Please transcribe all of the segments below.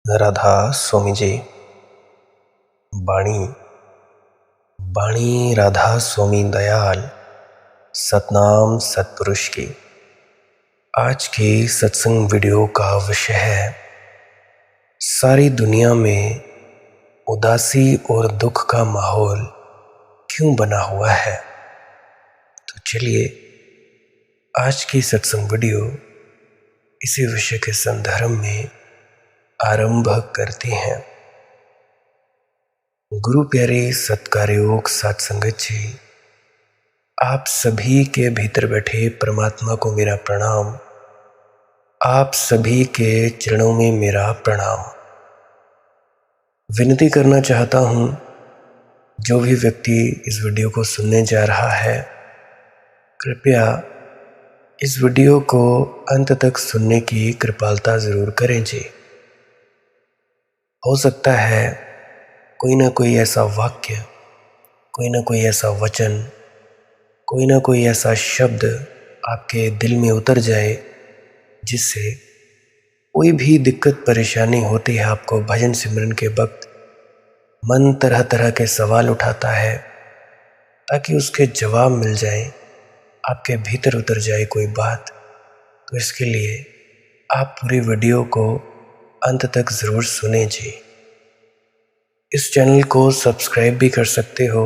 राधा स्वामी जी। बाणी बाणी राधा स्वामी दयाल सतनाम सतपुरुष की। आज की सत्संग वीडियो का विषय है सारी दुनिया में उदासी और दुख का माहौल क्यों बना हुआ है। तो चलिए आज की सत्संग वीडियो इसी विषय के संदर्भ में आरंभ करते हैं। गुरु प्यारे सत्कारयोग साथ संगत जी, आप सभी के भीतर बैठे परमात्मा को मेरा प्रणाम। आप सभी के चरणों में मेरा प्रणाम। विनती करना चाहता हूँ, जो भी व्यक्ति इस वीडियो को सुनने जा रहा है, कृपया इस वीडियो को अंत तक सुनने की कृपालता ज़रूर करें जी। हो सकता है कोई ना कोई ऐसा वाक्य, कोई ना कोई ऐसा वचन, कोई ना कोई ऐसा शब्द आपके दिल में उतर जाए जिससे कोई भी दिक्कत परेशानी होती है। आपको भजन सिमरन के वक्त मन तरह तरह के सवाल उठाता है, ताकि उसके जवाब मिल जाए, आपके भीतर उतर जाए कोई बात। तो इसके लिए आप पूरी वीडियो को अंत तक ज़रूर सुनें जी। इस चैनल को सब्सक्राइब भी कर सकते हो,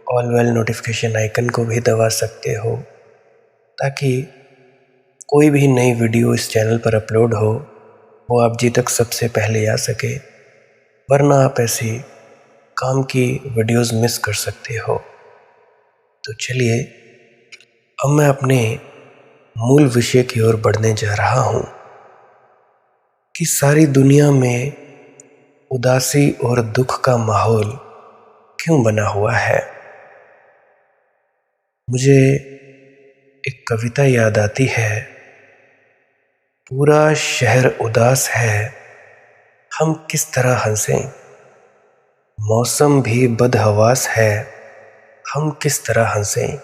ऑल बेल नोटिफिकेशन आइकन को भी दबा सकते हो, ताकि कोई भी नई वीडियो इस चैनल पर अपलोड हो वो आप जी तक सबसे पहले आ सके, वरना आप ऐसी काम की वीडियोस मिस कर सकते हो। तो चलिए अब मैं अपने मूल विषय की ओर बढ़ने जा रहा हूँ कि सारी दुनिया में उदासी और दुख का माहौल क्यों बना हुआ है। मुझे एक कविता याद आती है, पूरा शहर उदास है, हम किस तरह हंसें। मौसम भी बदहवास है, हम किस तरह हंसें।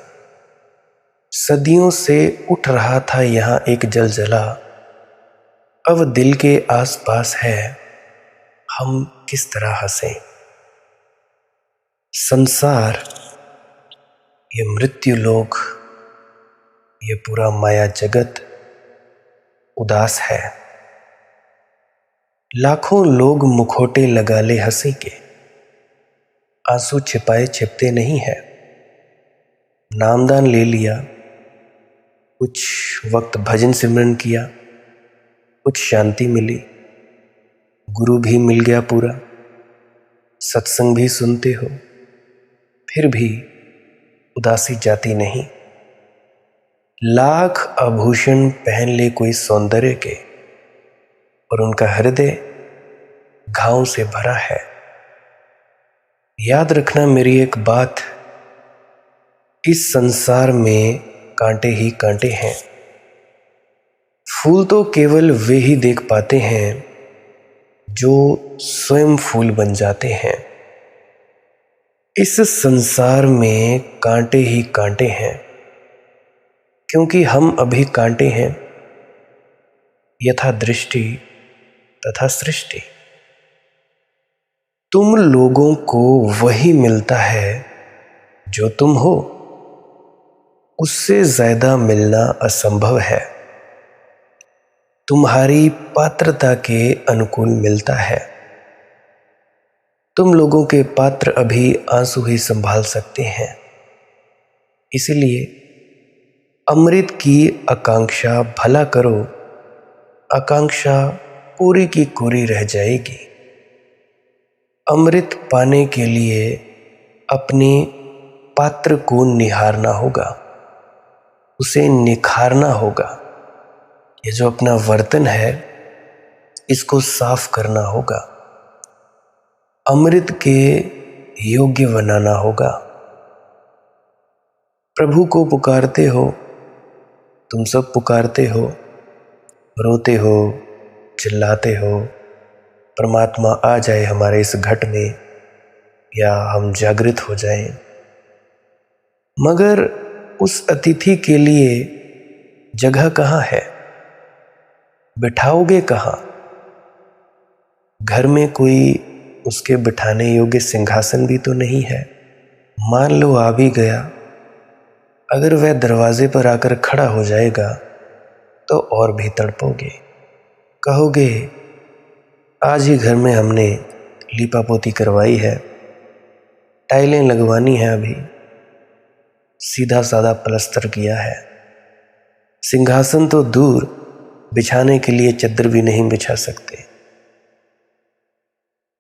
सदियों से उठ रहा था यहाँ एक जलजला, अब दिल के आसपास है, हम किस तरह हंसें। संसार, ये मृत्यु लोक, ये पूरा माया जगत उदास है। लाखों लोग मुखौटे लगा ले हंसी के, आंसू छिपाए छिपते नहीं है। नामदान ले लिया, कुछ वक्त भजन सिमरन किया, कुछ शांति मिली, गुरु भी मिल गया पूरा, सत्संग भी सुनते हो, फिर भी उदासी जाती नहीं। लाख आभूषण पहन ले कोई सौंदर्य के, और उनका हृदय घावों से भरा है। याद रखना मेरी एक बात, इस संसार में कांटे ही कांटे हैं। फूल तो केवल वे ही देख पाते हैं जो स्वयं फूल बन जाते हैं। इस संसार में कांटे ही कांटे हैं, क्योंकि हम अभी कांटे हैं। यथा दृष्टि तथा सृष्टि। तुम लोगों को वही मिलता है जो तुम हो, उससे ज्यादा मिलना असंभव है। तुम्हारी पात्रता के अनुकूल मिलता है। तुम लोगों के पात्र अभी आंसू ही संभाल सकते हैं, इसीलिए अमृत की आकांक्षा भला करो, आकांक्षा पूरी की पूरी रह जाएगी। अमृत पाने के लिए अपने पात्र को निहारना होगा, उसे निखारना होगा। ये जो अपना वर्तन है, इसको साफ करना होगा, अमृत के योग्य बनाना होगा। प्रभु को पुकारते हो, तुम सब पुकारते हो, रोते हो, चिल्लाते हो, परमात्मा आ जाए हमारे इस घट में, या हम जागृत हो जाएं। मगर उस अतिथि के लिए जगह कहाँ है, बिठाओगे कहाँ। घर में कोई उसके बिठाने योग्य सिंहासन भी तो नहीं है। मान लो आ भी गया, अगर वह दरवाजे पर आकर खड़ा हो जाएगा तो और भी तड़पोगे। कहोगे आज ही घर में हमने लीपापोती करवाई है, टाइलें लगवानी है, अभी सीधा साधा प्लस्तर किया है, सिंहासन तो दूर बिछाने के लिए चद्दर भी नहीं बिछा सकते।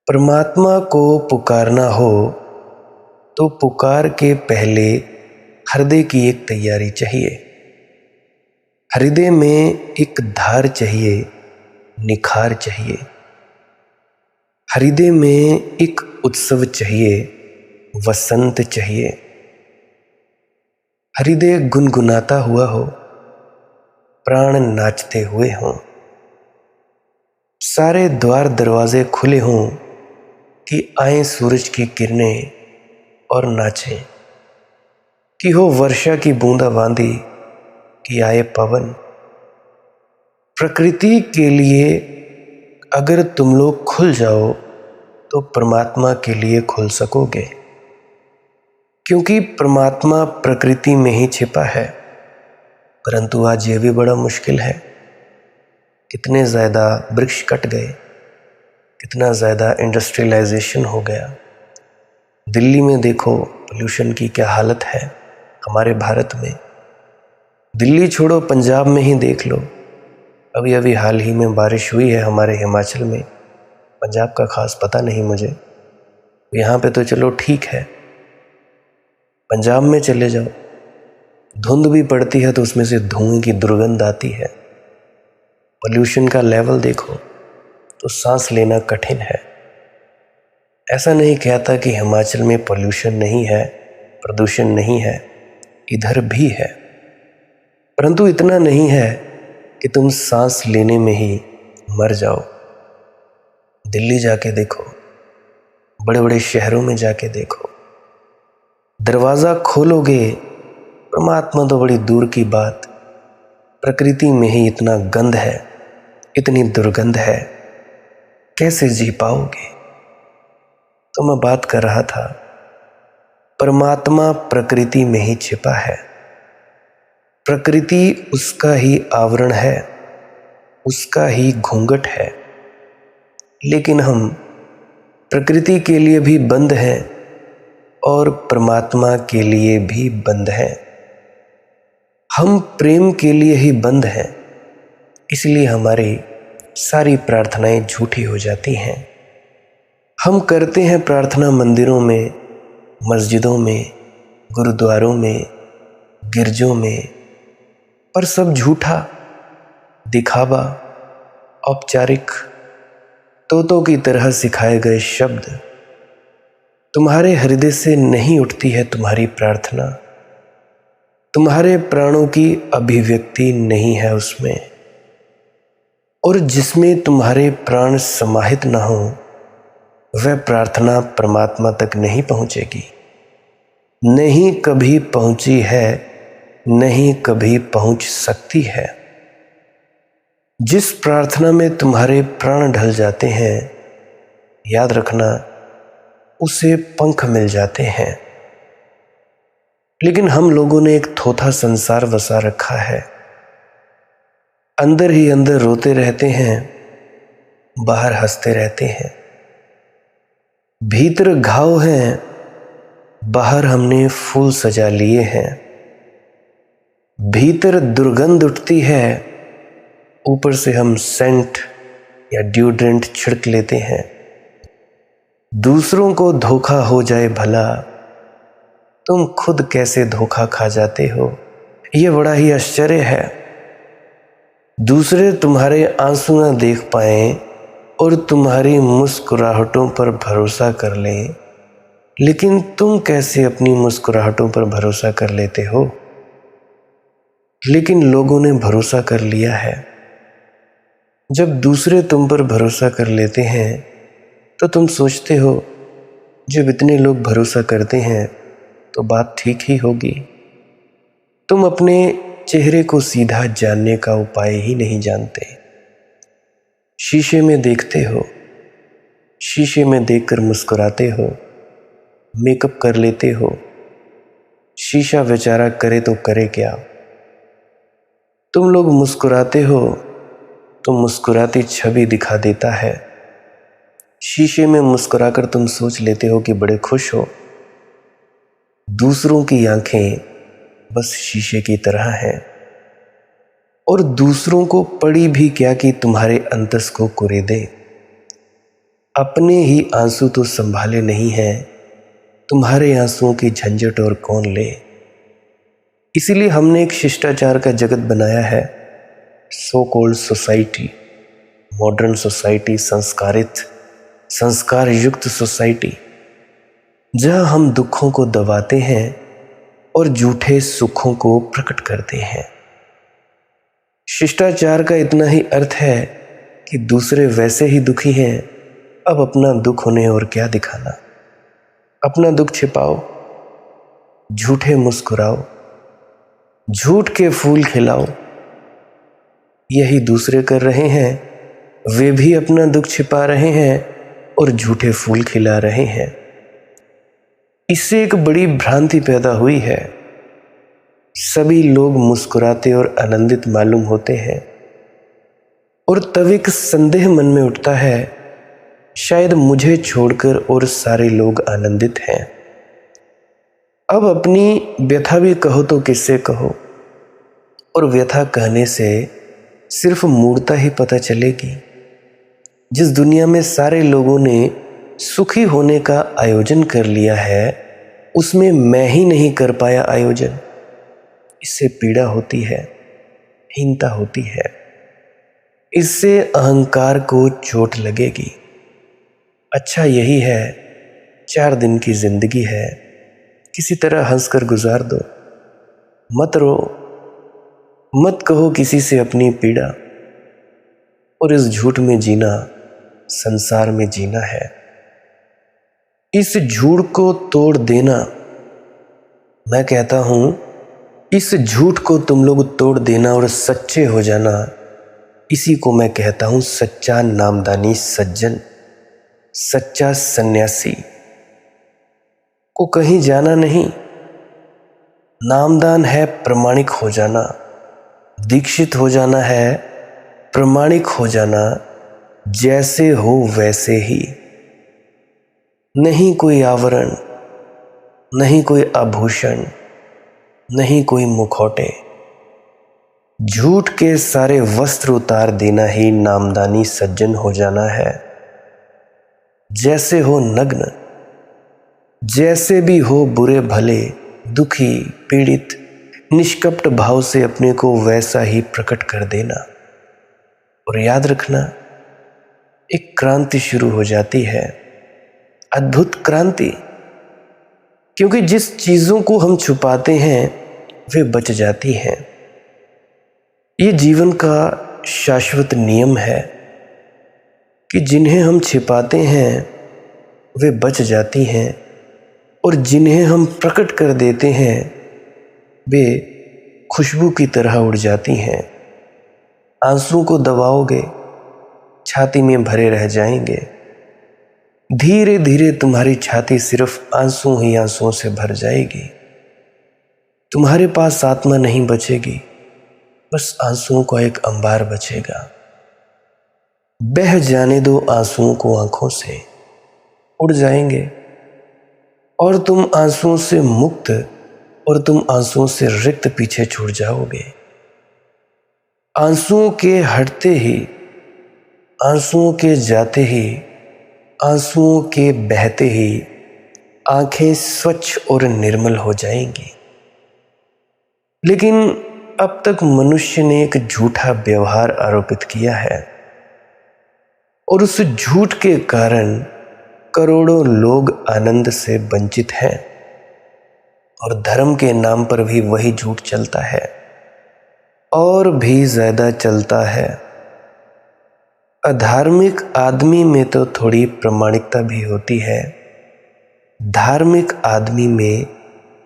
परमात्मा को पुकारना हो तो पुकार के पहले हृदय की एक तैयारी चाहिए। हृदय में एक धार चाहिए, निखार चाहिए। हृदय में एक उत्सव चाहिए, वसंत चाहिए। हृदय गुनगुनाता हुआ हो, प्राण नाचते हुए हों, सारे द्वार दरवाजे खुले हों कि आए सूरज की किरणें और नाचें, कि हो वर्षा की बूंदाबांदी, कि आए पवन। प्रकृति के लिए अगर तुम लोग खुल जाओ तो परमात्मा के लिए खुल सकोगे, क्योंकि परमात्मा प्रकृति में ही छिपा है। परंतु आज ये भी बड़ा मुश्किल है। कितने ज़्यादा वृक्ष कट गए, कितना ज़्यादा इंडस्ट्रियलाइजेशन हो गया। दिल्ली में देखो पोल्यूशन की क्या हालत है हमारे भारत में। दिल्ली छोड़ो, पंजाब में ही देख लो, अभी अभी हाल ही में बारिश हुई है हमारे हिमाचल में। पंजाब का खास पता नहीं मुझे, यहाँ पे तो चलो ठीक है। पंजाब में चले जाओ, धुंध भी पड़ती है तो उसमें से धुएं की दुर्गंध आती है। पोल्यूशन का लेवल देखो तो सांस लेना कठिन है। ऐसा नहीं कहता कि हिमाचल में पोल्यूशन नहीं है, प्रदूषण नहीं है, इधर भी है, परंतु इतना नहीं है कि तुम सांस लेने में ही मर जाओ। दिल्ली जाके देखो, बड़े बड़े शहरों में जाके देखो, दरवाज़ा खोलोगे, परमात्मा तो बड़ी दूर की बात, प्रकृति में ही इतना गंध है, इतनी दुर्गंध है, कैसे जी पाओगे। तो मैं बात कर रहा था, परमात्मा प्रकृति में ही छिपा है। प्रकृति उसका ही आवरण है, उसका ही घूंघट है, लेकिन हम प्रकृति के लिए भी बंद हैं और परमात्मा के लिए भी बंद हैं। हम प्रेम के लिए ही बंद हैं, इसलिए हमारी सारी प्रार्थनाएं झूठी हो जाती हैं। हम करते हैं प्रार्थना मंदिरों में, मस्जिदों में, गुरुद्वारों में, गिरजों में, पर सब झूठा, दिखावा, औपचारिक, तोतों की तरह सिखाए गए शब्द। तुम्हारे हृदय से नहीं उठती है तुम्हारी प्रार्थना, तुम्हारे प्राणों की अभिव्यक्ति नहीं है उसमें, और जिसमें तुम्हारे प्राण समाहित न हो वह प्रार्थना परमात्मा तक नहीं पहुंचेगी। नहीं कभी पहुंची है, नहीं कभी पहुंच सकती है। जिस प्रार्थना में तुम्हारे प्राण ढल जाते हैं, याद रखना उसे पंख मिल जाते हैं। लेकिन हम लोगों ने एक थोथा संसार बसा रखा है, अंदर ही अंदर रोते रहते हैं, बाहर हंसते रहते हैं। भीतर घाव हैं, बाहर हमने फूल सजा लिए हैं। भीतर दुर्गंध उठती है, ऊपर से हम सेंट या डिओड्रेंट छिड़क लेते हैं। दूसरों को धोखा हो जाए भला, तुम खुद कैसे धोखा खा जाते हो, यह बड़ा ही आश्चर्य है। दूसरे तुम्हारे आंसू न देख पाएं और तुम्हारी मुस्कुराहटों पर भरोसा कर लें, लेकिन तुम कैसे अपनी मुस्कुराहटों पर भरोसा कर लेते हो। लेकिन लोगों ने भरोसा कर लिया है। जब दूसरे तुम पर भरोसा कर लेते हैं तो तुम सोचते हो जब इतने लोग भरोसा करते हैं तो बात ठीक ही होगी। तुम अपने चेहरे को सीधा जानने का उपाय ही नहीं जानते। शीशे में देखते हो, शीशे में देखकर मुस्कुराते हो, मेकअप कर लेते हो। शीशा बेचारा करे तो करे क्या। तुम लोग मुस्कुराते हो तो मुस्कुराती छवि दिखा देता है। शीशे में मुस्कुराकर तुम सोच लेते हो कि बड़े खुश हो। दूसरों की आंखें बस शीशे की तरह हैं और दूसरों को पड़ी भी क्या कि तुम्हारे अंतस को कुरेदे। अपने ही आंसू तो संभाले नहीं हैं, तुम्हारे आंसुओं की झंझट और कौन ले। इसीलिए हमने एक शिष्टाचार का जगत बनाया है, so called society, modern society, संस्कारित, संस्कार युक्त सोसाइटी, जहां हम दुखों को दबाते हैं और झूठे सुखों को प्रकट करते हैं। शिष्टाचार का इतना ही अर्थ है कि दूसरे वैसे ही दुखी हैं, अब अपना दुख उन्हें और क्या दिखाना। अपना दुख छिपाओ, झूठे मुस्कुराओ, झूठ के फूल खिलाओ। यही दूसरे कर रहे हैं, वे भी अपना दुख छिपा रहे हैं और झूठे फूल खिला रहे हैं। इससे एक बड़ी भ्रांति पैदा हुई है। सभी लोग मुस्कुराते और आनंदित मालूम होते हैं और तब एक संदेह मन में उठता है, शायद मुझे छोड़कर और सारे लोग आनंदित हैं। अब अपनी व्यथा भी कहो तो किससे कहो, और व्यथा कहने से सिर्फ मूर्ता ही पता चलेगी। जिस दुनिया में सारे लोगों ने सुखी होने का आयोजन कर लिया है, उसमें मैं ही नहीं कर पाया आयोजन। इससे पीड़ा होती है, हीनता होती है, इससे अहंकार को चोट लगेगी। अच्छा यही है, 4 दिन की जिंदगी है, किसी तरह हंसकर गुजार दो। मत रो, मत कहो किसी से अपनी पीड़ा, और इस झूठ में जीना संसार में जीना है। इस झूठ को तोड़ देना, मैं कहता हूं, इस झूठ को तुम लोग तोड़ देना और सच्चे हो जाना, इसी को मैं कहता हूं सच्चा नामदानी सज्जन, सच्चा सन्यासी। को कहीं जाना नहीं, नामदान है प्रमाणिक हो जाना, दीक्षित हो जाना है, प्रमाणिक हो जाना, जैसे हो वैसे ही। नहीं कोई आवरण, नहीं कोई आभूषण, नहीं कोई मुखौटे, झूठ के सारे वस्त्र उतार देना ही नामदानी सज्जन हो जाना है। जैसे हो नग्न, जैसे भी हो बुरे भले, दुखी, पीड़ित, निष्कपट भाव से अपने को वैसा ही प्रकट कर देना। और याद रखना, एक क्रांति शुरू हो जाती है, अद्भुत क्रांति। क्योंकि जिस चीजों को हम छुपाते हैं वे बच जाती हैं। ये जीवन का शाश्वत नियम है कि जिन्हें हम छिपाते हैं वे बच जाती हैं और जिन्हें हम प्रकट कर देते हैं वे खुशबू की तरह उड़ जाती हैं। आंसुओं को दबाओगे, छाती में भरे रह जाएंगे। धीरे धीरे तुम्हारी छाती सिर्फ आंसू ही आंसुओं से भर जाएगी। तुम्हारे पास आत्मा नहीं बचेगी, बस आंसुओं का एक अंबार बचेगा। बह जाने दो आंसुओं को आंखों से, उड़ जाएंगे और तुम आंसुओं से मुक्त और तुम आंसुओं से रिक्त पीछे छूट जाओगे। आंसुओं के हटते ही, आंसुओं के जाते ही, आंसुओं के बहते ही आंखें स्वच्छ और निर्मल हो जाएंगी। लेकिन अब तक मनुष्य ने एक झूठा व्यवहार आरोपित किया है और उस झूठ के कारण करोड़ों लोग आनंद से वंचित हैं। और धर्म के नाम पर भी वही झूठ चलता है और भी ज्यादा चलता है। अधार्मिक आदमी में तो थोड़ी प्रामाणिकता भी होती है, धार्मिक आदमी में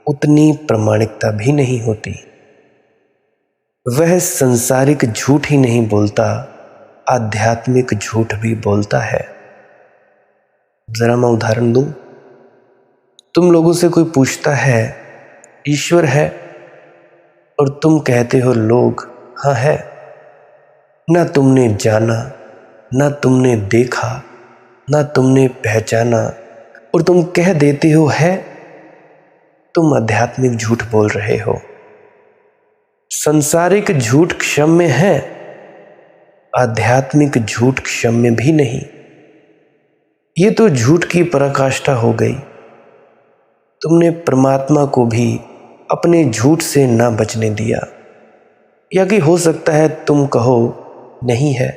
उतनी प्रामाणिकता भी नहीं होती। वह संसारिक झूठ ही नहीं बोलता, आध्यात्मिक झूठ भी बोलता है। ज़रा मैं उदाहरण दूं। तुम लोगों से कोई पूछता है ईश्वर है, और तुम कहते हो लोग हाँ है। ना तुमने जाना, ना तुमने देखा, ना तुमने पहचाना, और तुम कह देते हो है। तुम आध्यात्मिक झूठ बोल रहे हो। संसारिक झूठ क्षम्य है, आध्यात्मिक झूठ क्षम्य भी नहीं। ये तो झूठ की पराकाष्ठा हो गई। तुमने परमात्मा को भी अपने झूठ से ना बचने दिया। या कि हो सकता है तुम कहो नहीं है,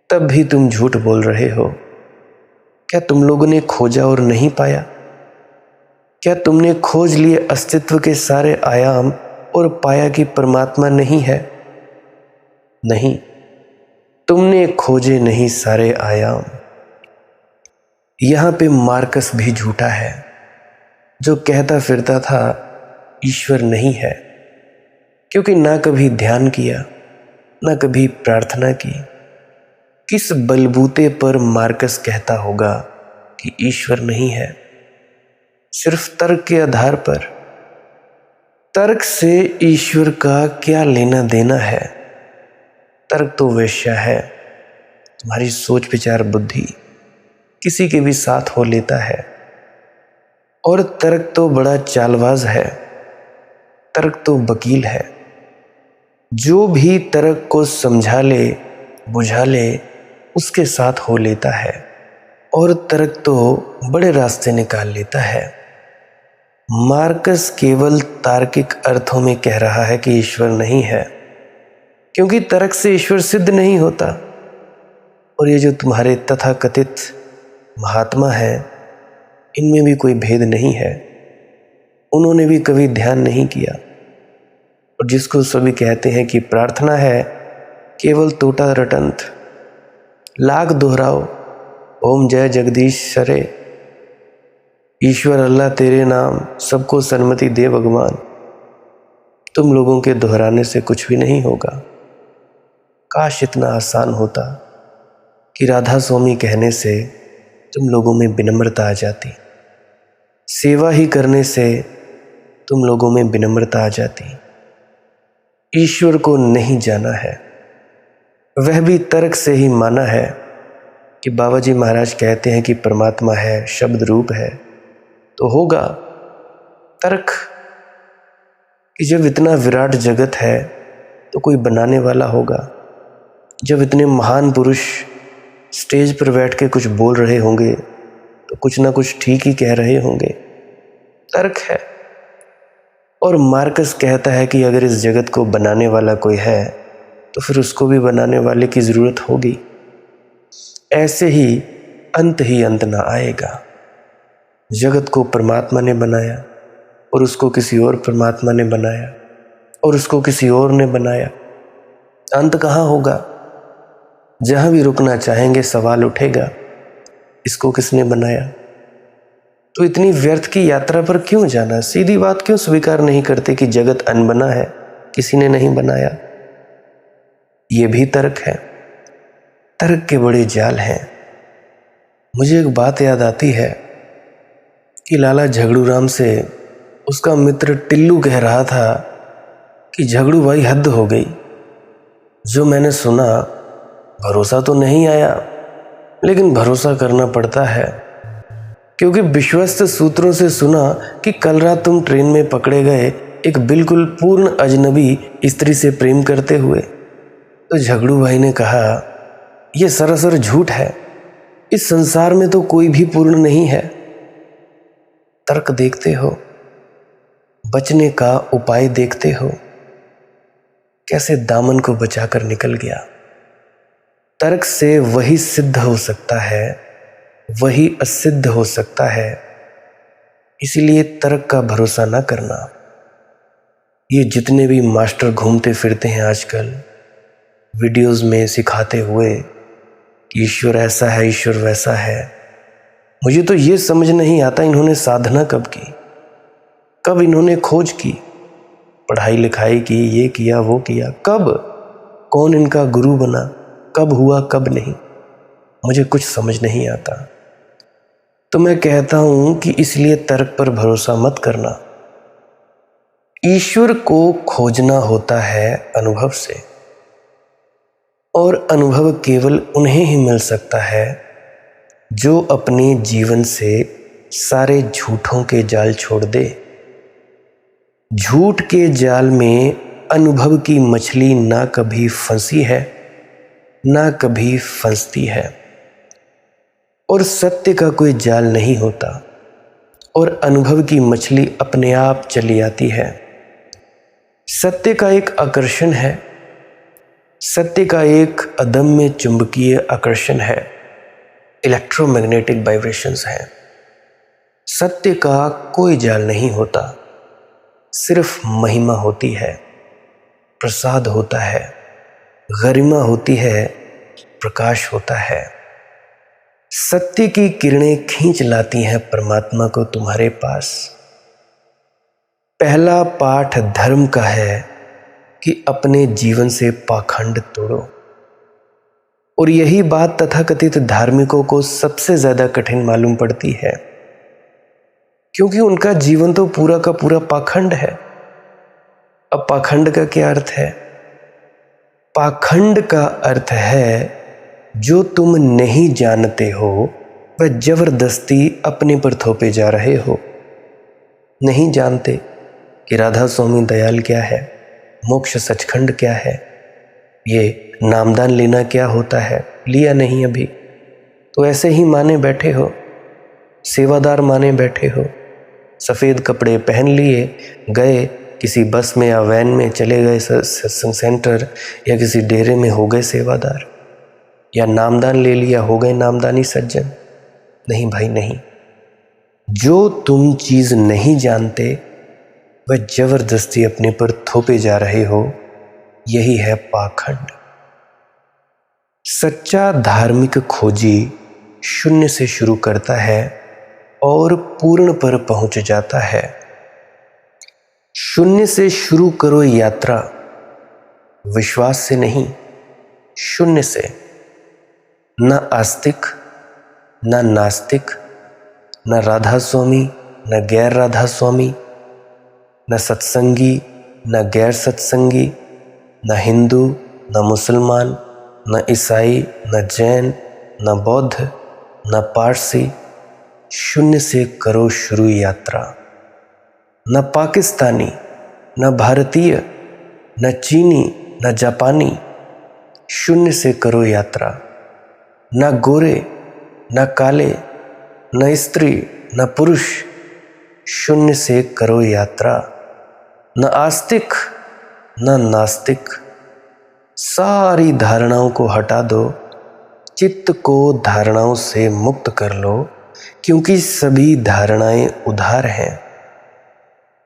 तब भी तुम झूठ बोल रहे हो। क्या तुम लोगों ने खोजा और नहीं पाया? क्या तुमने खोज लिए अस्तित्व के सारे आयाम और पाया कि परमात्मा नहीं है? नहीं, तुमने खोजे नहीं सारे आयाम। यहां पे मार्कस भी झूठा है, जो कहता फिरता था ईश्वर नहीं है, क्योंकि ना कभी ध्यान किया, ना कभी प्रार्थना की। किस बलबूते पर मार्कस कहता होगा कि ईश्वर नहीं है? सिर्फ तर्क के आधार पर। तर्क से ईश्वर का क्या लेना देना है? तर्क तो वेश्या है। तुम्हारी सोच विचार बुद्धि किसी के भी साथ हो लेता है। और तर्क तो बड़ा चालबाज है। तर्क तो वकील है। जो भी तर्क को समझा ले, बुझा ले, उसके साथ हो लेता है। और तर्क तो बड़े रास्ते निकाल लेता है। मार्कस केवल तार्किक अर्थों में कह रहा है कि ईश्वर नहीं है, क्योंकि तर्क से ईश्वर सिद्ध नहीं होता। और ये जो तुम्हारे तथाकथित महात्मा हैं, इनमें भी कोई भेद नहीं है। उन्होंने भी कभी ध्यान नहीं किया। और जिसको सभी कहते हैं कि प्रार्थना है, केवल टोटा रटंत, लाख दोहराओ, ओम जय जगदीश सरे, ईश्वर अल्लाह तेरे नाम, सबको सन्मति दे भगवान। तुम लोगों के दोहराने से कुछ भी नहीं होगा। काश इतना आसान होता कि राधा स्वामी कहने से तुम लोगों में विनम्रता आ जाती। सेवा ही करने से तुम लोगों में विनम्रता आ जाती। ईश्वर को नहीं जाना है, वह भी तर्क से ही माना है कि बाबा जी महाराज कहते हैं कि परमात्मा है, शब्द रूप है, तो होगा। तर्क कि जब इतना विराट जगत है तो कोई बनाने वाला होगा। जब इतने महान पुरुष स्टेज पर बैठ के कुछ बोल रहे होंगे तो कुछ ना कुछ ठीक ही कह रहे होंगे। तर्क है। और मार्कस कहता है कि अगर इस जगत को बनाने वाला कोई है तो फिर उसको भी बनाने वाले की ज़रूरत होगी। ऐसे ही अंत ना आएगा। जगत को परमात्मा ने बनाया, और उसको किसी और परमात्मा ने बनाया, और उसको किसी और ने बनाया। अंत कहाँ होगा? जहाँ भी रुकना चाहेंगे सवाल उठेगा, इसको किसने बनाया? तो इतनी व्यर्थ की यात्रा पर क्यों जाना? सीधी बात क्यों स्वीकार नहीं करते कि जगत अनबना है, किसी ने नहीं बनाया? ये भी तर्क है। तर्क के बड़े जाल हैं। मुझे एक बात याद आती है कि लाला झगड़ू राम से उसका मित्र टिल्लू कह रहा था कि झगड़ू भाई हद हो गई। जो मैंने सुना भरोसा तो नहीं आया, लेकिन भरोसा करना पड़ता है, क्योंकि विश्वस्त सूत्रों से सुना कि कल रात तुम ट्रेन में पकड़े गए एक बिल्कुल पूर्ण अजनबी स्त्री से प्रेम करते हुए। तो झगड़ू भाई ने कहा, यह सरासर झूठ है। इस संसार में तो कोई भी पूर्ण नहीं है। तर्क देखते हो, बचने का उपाय देखते हो, कैसे दामन को बचाकर निकल गया। तर्क से वही सिद्ध हो सकता है, वही असिद्ध हो सकता है। इसीलिए तर्क का भरोसा ना करना। ये जितने भी मास्टर घूमते फिरते हैं आजकल वीडियोस में सिखाते हुए कि ईश्वर ऐसा है, ईश्वर वैसा है, मुझे तो ये समझ नहीं आता इन्होंने साधना कब की, कब इन्होंने खोज की, पढ़ाई लिखाई की, ये किया वो किया, कब, कौन इनका गुरु बना, कब हुआ कब नहीं, मुझे कुछ समझ नहीं आता। तो मैं कहता हूं कि इसलिए तर्क पर भरोसा मत करना। ईश्वर को खोजना होता है अनुभव से, और अनुभव केवल उन्हें ही मिल सकता है जो अपने जीवन से सारे झूठों के जाल छोड़ दे। झूठ के जाल में अनुभव की मछली ना कभी फंसी है, ना कभी फंसती है, और सत्य का कोई जाल नहीं होता, और अनुभव की मछली अपने आप चली आती है। सत्य का एक आकर्षण है, सत्य का एक अदम्य चुंबकीय आकर्षण है, इलेक्ट्रोमैग्नेटिक वाइब्रेशंस है। सत्य का कोई जाल नहीं होता, सिर्फ महिमा होती है, प्रसाद होता है, गरिमा होती है, प्रकाश होता है। सत्य की किरणें खींच लाती हैं परमात्मा को तुम्हारे पास। पहला पाठ धर्म का है कि अपने जीवन से पाखंड तोड़ो, और यही बात तथाकथित धार्मिकों को सबसे ज्यादा कठिन मालूम पड़ती है, क्योंकि उनका जीवन तो पूरा का पूरा पाखंड है। अब पाखंड का क्या अर्थ है? पाखंड का अर्थ है जो तुम नहीं जानते हो वह जबरदस्ती अपने पर थोपे जा रहे हो। नहीं जानते कि राधा स्वामी दयाल क्या है, मोक्ष सचखंड क्या है, ये नामदान लेना क्या होता है, लिया नहीं अभी, तो ऐसे ही माने बैठे हो, सेवादार माने बैठे हो। सफ़ेद कपड़े पहन लिए, गए किसी बस में या वैन में, चले गए सत्संग सेंटर या किसी डेरे में, हो गए सेवादार, या नामदान ले लिया, हो गए नामदानी सज्जन। नहीं भाई नहीं, जो तुम चीज़ नहीं जानते वह जबरदस्ती अपने पर थोपे जा रहे हो, यही है पाखंड। सच्चा धार्मिक खोजी शून्य से शुरू करता है और पूर्ण पर पहुंच जाता है। शून्य से शुरू करो यात्रा, विश्वास से नहीं, शून्य से। न आस्तिक, न नास्तिक, न राधा स्वामी, न गैर राधा स्वामी, न सत्संगी, न गैर सत्संगी, न हिंदू, न मुसलमान, न ईसाई, न जैन, न बौद्ध, न पारसी। शून्य से करो शुरू यात्रा। न पाकिस्तानी, न भारतीय, न चीनी, न जापानी, शून्य से करो यात्रा। न गोरे, न काले, न स्त्री, न पुरुष, शून्य से करो यात्रा। न आस्तिक, न नास्तिक, सारी धारणाओं को हटा दो, चित्त को धारणाओं से मुक्त कर लो, क्योंकि सभी धारणाएं उधार हैं,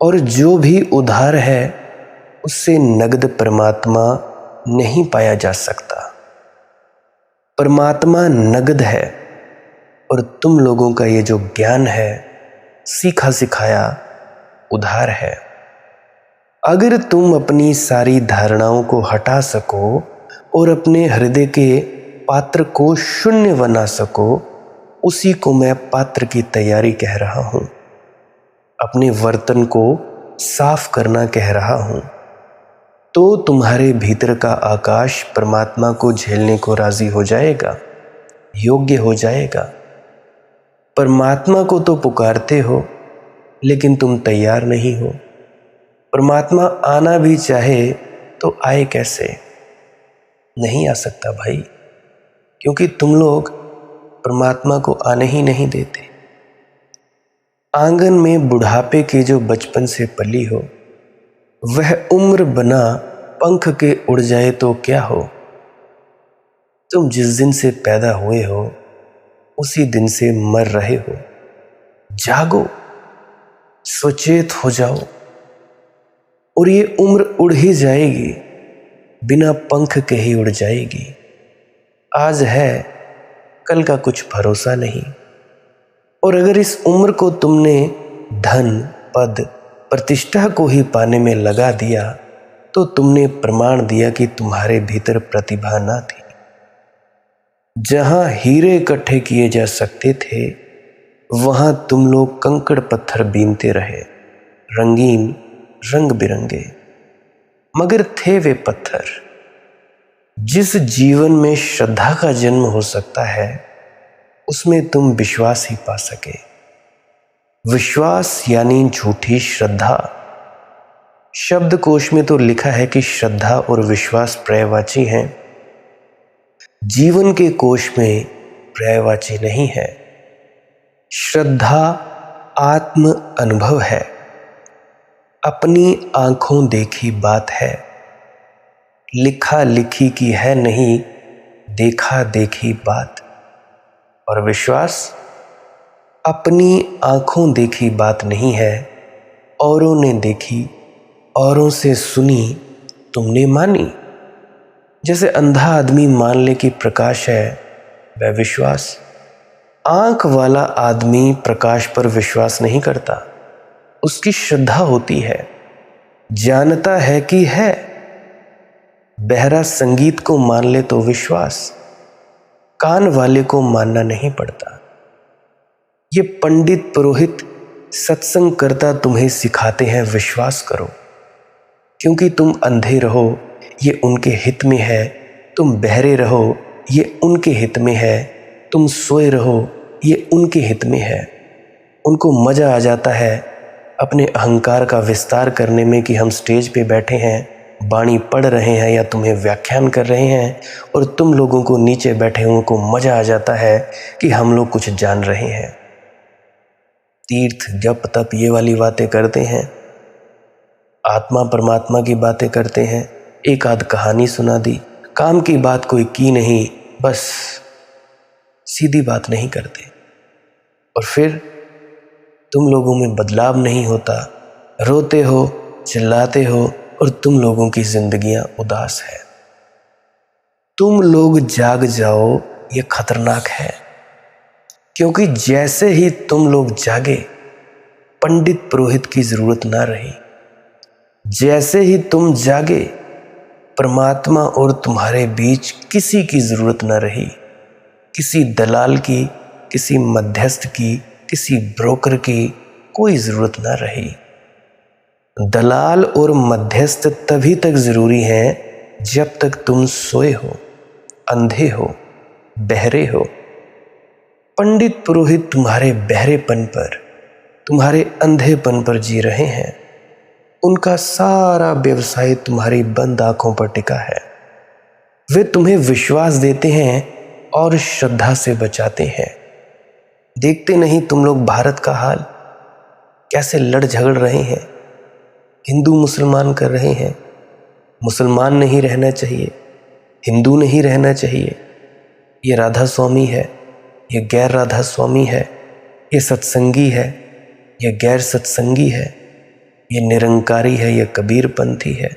और जो भी उधार है उससे नगद परमात्मा नहीं पाया जा सकता। परमात्मा नगद है, और तुम लोगों का ये जो ज्ञान है, सीखा सिखाया, उधार है। अगर तुम अपनी सारी धारणाओं को हटा सको और अपने हृदय के पात्र को शून्य बना सको, उसी को मैं पात्र की तैयारी कह रहा हूँ। अपने वर्तन को साफ करना कह रहा हूँ, तो तुम्हारे भीतर का आकाश परमात्मा को झेलने को राजी हो जाएगा, योग्य हो जाएगा। परमात्मा को तो पुकारते हो, लेकिन तुम तैयार नहीं हो। परमात्मा आना भी चाहे तो आए कैसे? नहीं आ सकता भाई, क्योंकि तुम लोग परमात्मा को आने ही नहीं देते। आंगन में बुढ़ापे के जो बचपन से पली हो, वह उम्र बना पंख के उड़ जाए तो क्या हो। तुम जिस दिन से पैदा हुए हो उसी दिन से मर रहे हो। जागो, सचेत हो जाओ, और ये उम्र उड़ ही जाएगी, बिना पंख के ही उड़ जाएगी। आज है, कल का कुछ भरोसा नहीं। और अगर इस उम्र को तुमने धन, पद, प्रतिष्ठा को ही पाने में लगा दिया, तो तुमने प्रमाण दिया कि तुम्हारे भीतर प्रतिभा ना थी। जहां हीरे इकट्ठे किए जा सकते थे, वहां तुम लोग कंकड़ पत्थर बीनते रहे, रंगीन रंग बिरंगे, मगर थे वे पत्थर। जिस जीवन में श्रद्धा का जन्म हो सकता है उसमें तुम विश्वास ही पा सके। विश्वास यानी झूठी श्रद्धा। शब्दकोश में तो लिखा है कि श्रद्धा और विश्वास पर्यायवाची हैं। जीवन के कोश में पर्यायवाची नहीं है। श्रद्धा आत्म अनुभव है, अपनी आंखों देखी बात है, लिखा लिखी की है नहीं, देखा देखी बात। और विश्वास अपनी आंखों देखी बात नहीं है, औरों ने देखी, औरों से सुनी, तुमने मानी। जैसे अंधा आदमी मान ले कि प्रकाश है, वह विश्वास। आंख वाला आदमी प्रकाश पर विश्वास नहीं करता, उसकी श्रद्धा होती है, जानता है कि है। बहरा संगीत को मान ले तो विश्वास, कान वाले को मानना नहीं पड़ता। ये पंडित पुरोहित सत्संग करता तुम्हें सिखाते हैं विश्वास करो, क्योंकि तुम अंधे रहो ये उनके हित में है, तुम बहरे रहो ये उनके हित में है, तुम सोए रहो ये उनके हित में है। उनको मज़ा आ जाता है अपने अहंकार का विस्तार करने में कि हम स्टेज पे बैठे हैं, बाणी पढ़ रहे हैं या तुम्हें व्याख्यान कर रहे हैं, और तुम लोगों को नीचे बैठे हुओं को मज़ा आ जाता है कि हम लोग कुछ जान रहे हैं। तीर्थ जप तप ये वाली बातें करते हैं, आत्मा परमात्मा की बातें करते हैं, एक आध कहानी सुना दी, काम की बात कोई की नहीं, बस सीधी बात नहीं करते। और फिर तुम लोगों में बदलाव नहीं होता, रोते हो, चिल्लाते हो, और तुम लोगों की जिंदगियां उदास है। तुम लोग जाग जाओ ये खतरनाक है, क्योंकि जैसे ही तुम लोग जागे पंडित पुरोहित की जरूरत ना रही। जैसे ही तुम जागे परमात्मा और तुम्हारे बीच किसी की जरूरत ना रही, किसी दलाल की, किसी मध्यस्थ की, किसी ब्रोकर की कोई ज़रूरत ना रही। दलाल और मध्यस्थ तभी तक ज़रूरी हैं जब तक तुम सोए हो, अंधे हो, बहरे हो। पंडित पुरोहित तुम्हारे बहरेपन पर, तुम्हारे अंधेपन पर जी रहे हैं। उनका सारा व्यवसाय तुम्हारी बंद आंखों पर टिका है। वे तुम्हें विश्वास देते हैं और श्रद्धा से बचाते हैं। देखते नहीं तुम लोग भारत का हाल, कैसे लड़ झगड़ रहे हैं, हिंदू मुसलमान कर रहे हैं। मुसलमान नहीं रहना चाहिए, हिंदू नहीं रहना चाहिए, ये राधा स्वामी है, ये गैर राधा स्वामी है, ये सत्संगी है, ये गैर सत्संगी है, ये निरंकारी है, ये कबीरपंथी है।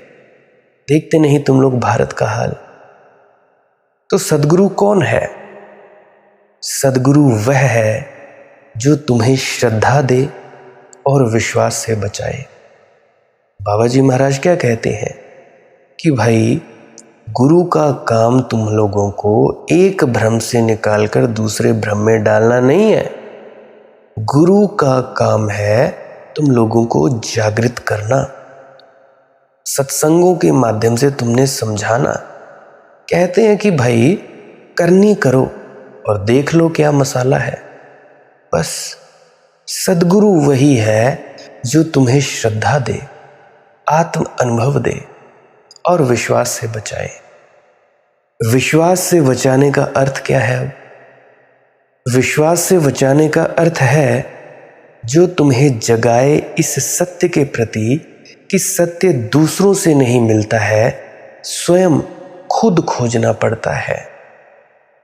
देखते नहीं तुम लोग भारत का हाल। तो सद्गुरु कौन है? सद्गुरु वह है जो तुम्हें श्रद्धा दे और विश्वास से बचाए। बाबा जी महाराज क्या कहते हैं कि भाई गुरु का काम तुम लोगों को एक भ्रम से निकालकर दूसरे भ्रम में डालना नहीं है। गुरु का काम है तुम लोगों को जागृत करना, सत्संगों के माध्यम से तुमने समझाना। कहते हैं कि भाई करनी करो और देख लो क्या मसाला है। बस सद्गुरु वही है जो तुम्हें श्रद्धा दे, आत्म अनुभव दे और विश्वास से बचाए। विश्वास से बचाने का अर्थ क्या है? विश्वास से बचाने का अर्थ है जो तुम्हें जगाए इस सत्य के प्रति कि सत्य दूसरों से नहीं मिलता है, स्वयं खुद खोजना पड़ता है।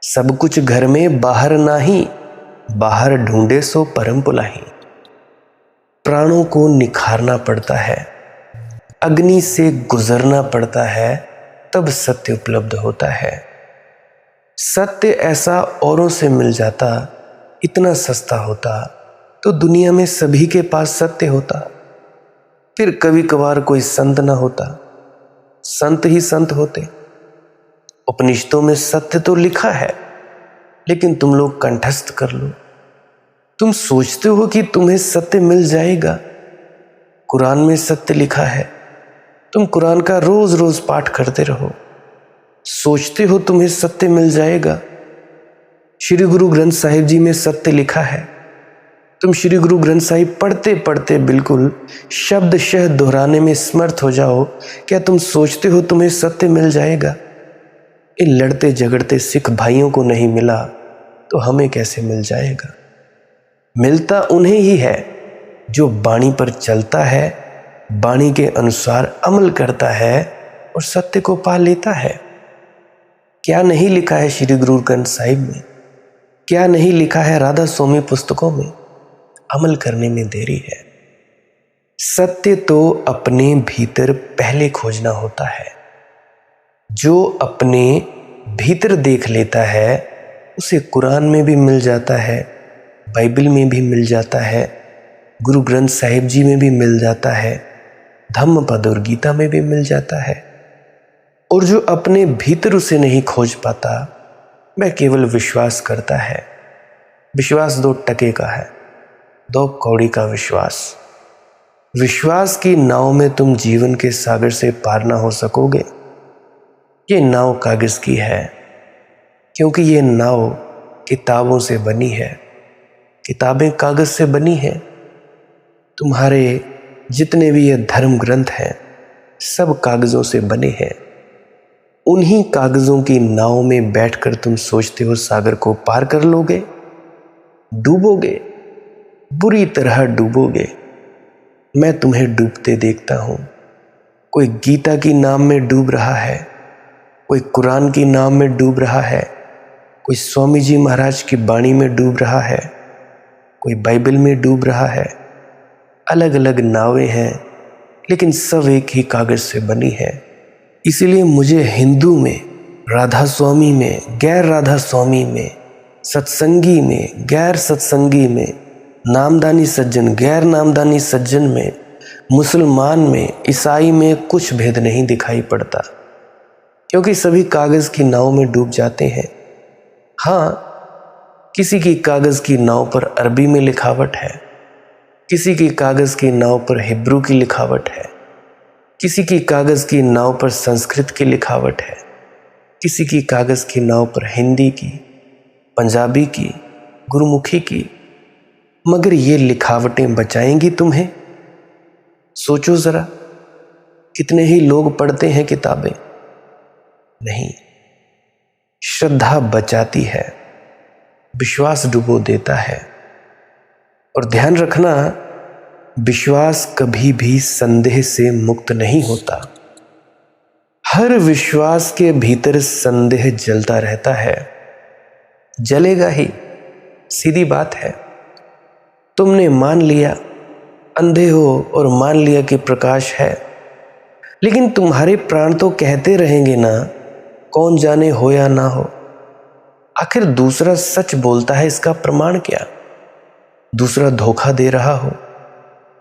सब कुछ घर में बाहर नाही, बाहर ढूंढे सो परम पुलाही। प्राणों को निखारना पड़ता है, अग्नि से गुजरना पड़ता है, तब सत्य उपलब्ध होता है। सत्य ऐसा औरों से मिल जाता, इतना सस्ता होता तो दुनिया में सभी के पास सत्य होता। फिर कभी कभार कोई संत ना होता, संत ही संत होते। उपनिषदों में सत्य तो लिखा है, लेकिन तुम लोग कंठस्थ कर लो। तुम सोचते हो कि तुम्हें सत्य मिल जाएगा। कुरान में सत्य लिखा है, तुम कुरान का रोज रोज पाठ करते रहो। सोचते हो तुम्हें सत्य मिल जाएगा। श्री गुरु ग्रंथ साहिब जी में सत्य लिखा है, तुम श्री गुरु ग्रंथ साहिब पढ़ते पढ़ते बिल्कुल शब्द शह दोहराने में समर्थ हो जाओ। क्या तुम सोचते हो तुम्हें सत्य मिल जाएगा? इन लड़ते झगड़ते सिख भाइयों को नहीं मिला तो हमें कैसे मिल जाएगा? मिलता उन्हें ही है जो बाणी पर चलता है, बाणी के अनुसार अमल करता है और सत्य को पा लेता है। क्या नहीं लिखा है श्री गुरु ग्रंथ साहिब में? क्या नहीं लिखा है राधा स्वामी पुस्तकों में? अमल करने में देरी है। सत्य तो अपने भीतर पहले खोजना होता है। जो अपने भीतर देख लेता है उसे कुरान में भी मिल जाता है, बाइबल में भी मिल जाता है, गुरु ग्रंथ साहिब जी में भी मिल जाता है, धम्मपद और गीता में भी मिल जाता है। और जो अपने भीतर उसे नहीं खोज पाता वह केवल विश्वास करता है। विश्वास 2 टके का है, 2 कौड़ी का विश्वास। विश्वास की नाव में तुम जीवन के सागर से पार ना हो सकोगे। ये नाव कागज की है, क्योंकि ये नाव किताबों से बनी है। किताबें कागज से बनी हैं। तुम्हारे जितने भी ये धर्म ग्रंथ हैं सब कागजों से बने हैं। उन्हीं कागजों की नाव में बैठकर तुम सोचते हो सागर को पार कर लोगे? डूबोगे, बुरी तरह डूबोगे। मैं तुम्हें डूबते देखता हूं। कोई गीता की नाम में डूब रहा है, कोई कुरान की नाम में डूब रहा है, कोई स्वामी जी महाराज की बाणी में डूब रहा है, कोई बाइबल में डूब रहा है। अलग अलग नावें हैं लेकिन सब एक ही कागज से बनी है। इसीलिए मुझे हिंदू में, राधा स्वामी में, गैर राधा स्वामी में, सत्संगी में, गैर सत्संगी में, नामदानी सज्जन, गैर नामदानी सज्जन में, मुसलमान में, ईसाई में कुछ भेद नहीं दिखाई पड़ता, क्योंकि सभी कागज की नाव में डूब जाते हैं। हाँ, किसी की कागज की नाव पर अरबी में लिखावट है, किसी की कागज की नाव पर हिब्रू की लिखावट है, किसी की कागज की नाव पर संस्कृत की लिखावट है, किसी की कागज की नाव पर हिंदी की, पंजाबी की, गुरुमुखी की। मगर ये लिखावटें बचाएंगी तुम्हें? सोचो जरा, कितने ही लोग पढ़ते हैं किताबें? नहीं। श्रद्धा बचाती है, विश्वास डुबो देता है। और ध्यान रखना, विश्वास कभी भी संदेह से मुक्त नहीं होता। हर विश्वास के भीतर संदेह जलता रहता है, जलेगा ही, सीधी बात है। तुमने मान लिया, अंधे हो और मान लिया कि प्रकाश है, लेकिन तुम्हारे प्राण तो कहते रहेंगे ना, कौन जाने हो या ना हो। आखिर दूसरा सच बोलता है, इसका प्रमाण क्या? दूसरा धोखा दे रहा हो,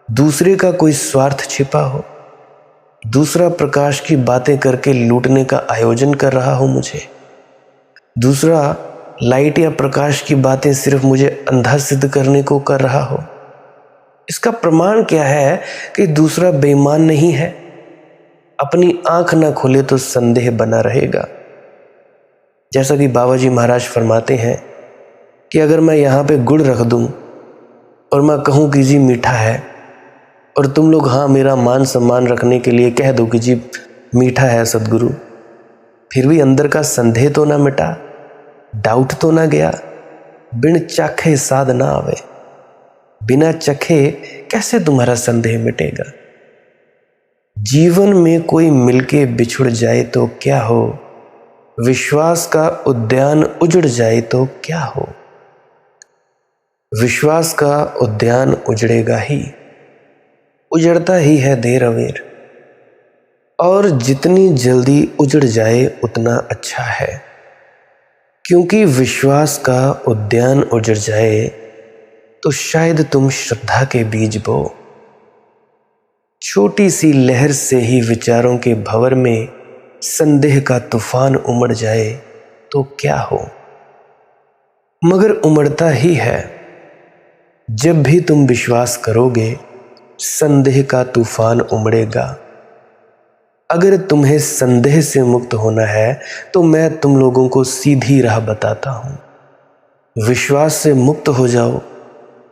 दूसरे का कोई स्वार्थ छिपा हो, दूसरा प्रकाश की बातें करके लूटने का आयोजन कर रहा हो मुझे, दूसरा लाइट या प्रकाश की बातें सिर्फ मुझे अंधा सिद्ध करने को कर रहा हो। इसका प्रमाण क्या है कि दूसरा बेईमान नहीं है? अपनी आंख ना खोले तो संदेह बना रहेगा। जैसा कि बाबा जी महाराज फरमाते हैं कि अगर मैं यहाँ पे गुड़ रख दूं और मैं कहूँ कि जी मीठा है, और तुम लोग हाँ मेरा मान सम्मान रखने के लिए कह दो कि जी मीठा है सदगुरु, फिर भी अंदर का संदेह तो ना मिटा, डाउट तो ना गया। बिन चाखे साध ना आवे, बिना चखे कैसे तुम्हारा संदेह मिटेगा? जीवन में कोई मिलके बिछुड़ जाए तो क्या हो, विश्वास का उद्यान उजड़ जाए तो क्या हो। विश्वास का उद्यान उजड़ेगा ही, उजड़ता ही है देर अवेर, और जितनी जल्दी उजड़ जाए उतना अच्छा है, क्योंकि विश्वास का उद्यान उजड़ जाए तो शायद तुम श्रद्धा के बीज बो। छोटी सी लहर से ही विचारों के भंवर में संदेह का तूफान उमड़ जाए तो क्या हो, मगर उमड़ता ही है। जब भी तुम विश्वास करोगे, संदेह का तूफान उमड़ेगा। अगर तुम्हें संदेह से मुक्त होना है तो मैं तुम लोगों को सीधी राह बताता हूं। विश्वास से मुक्त हो जाओ,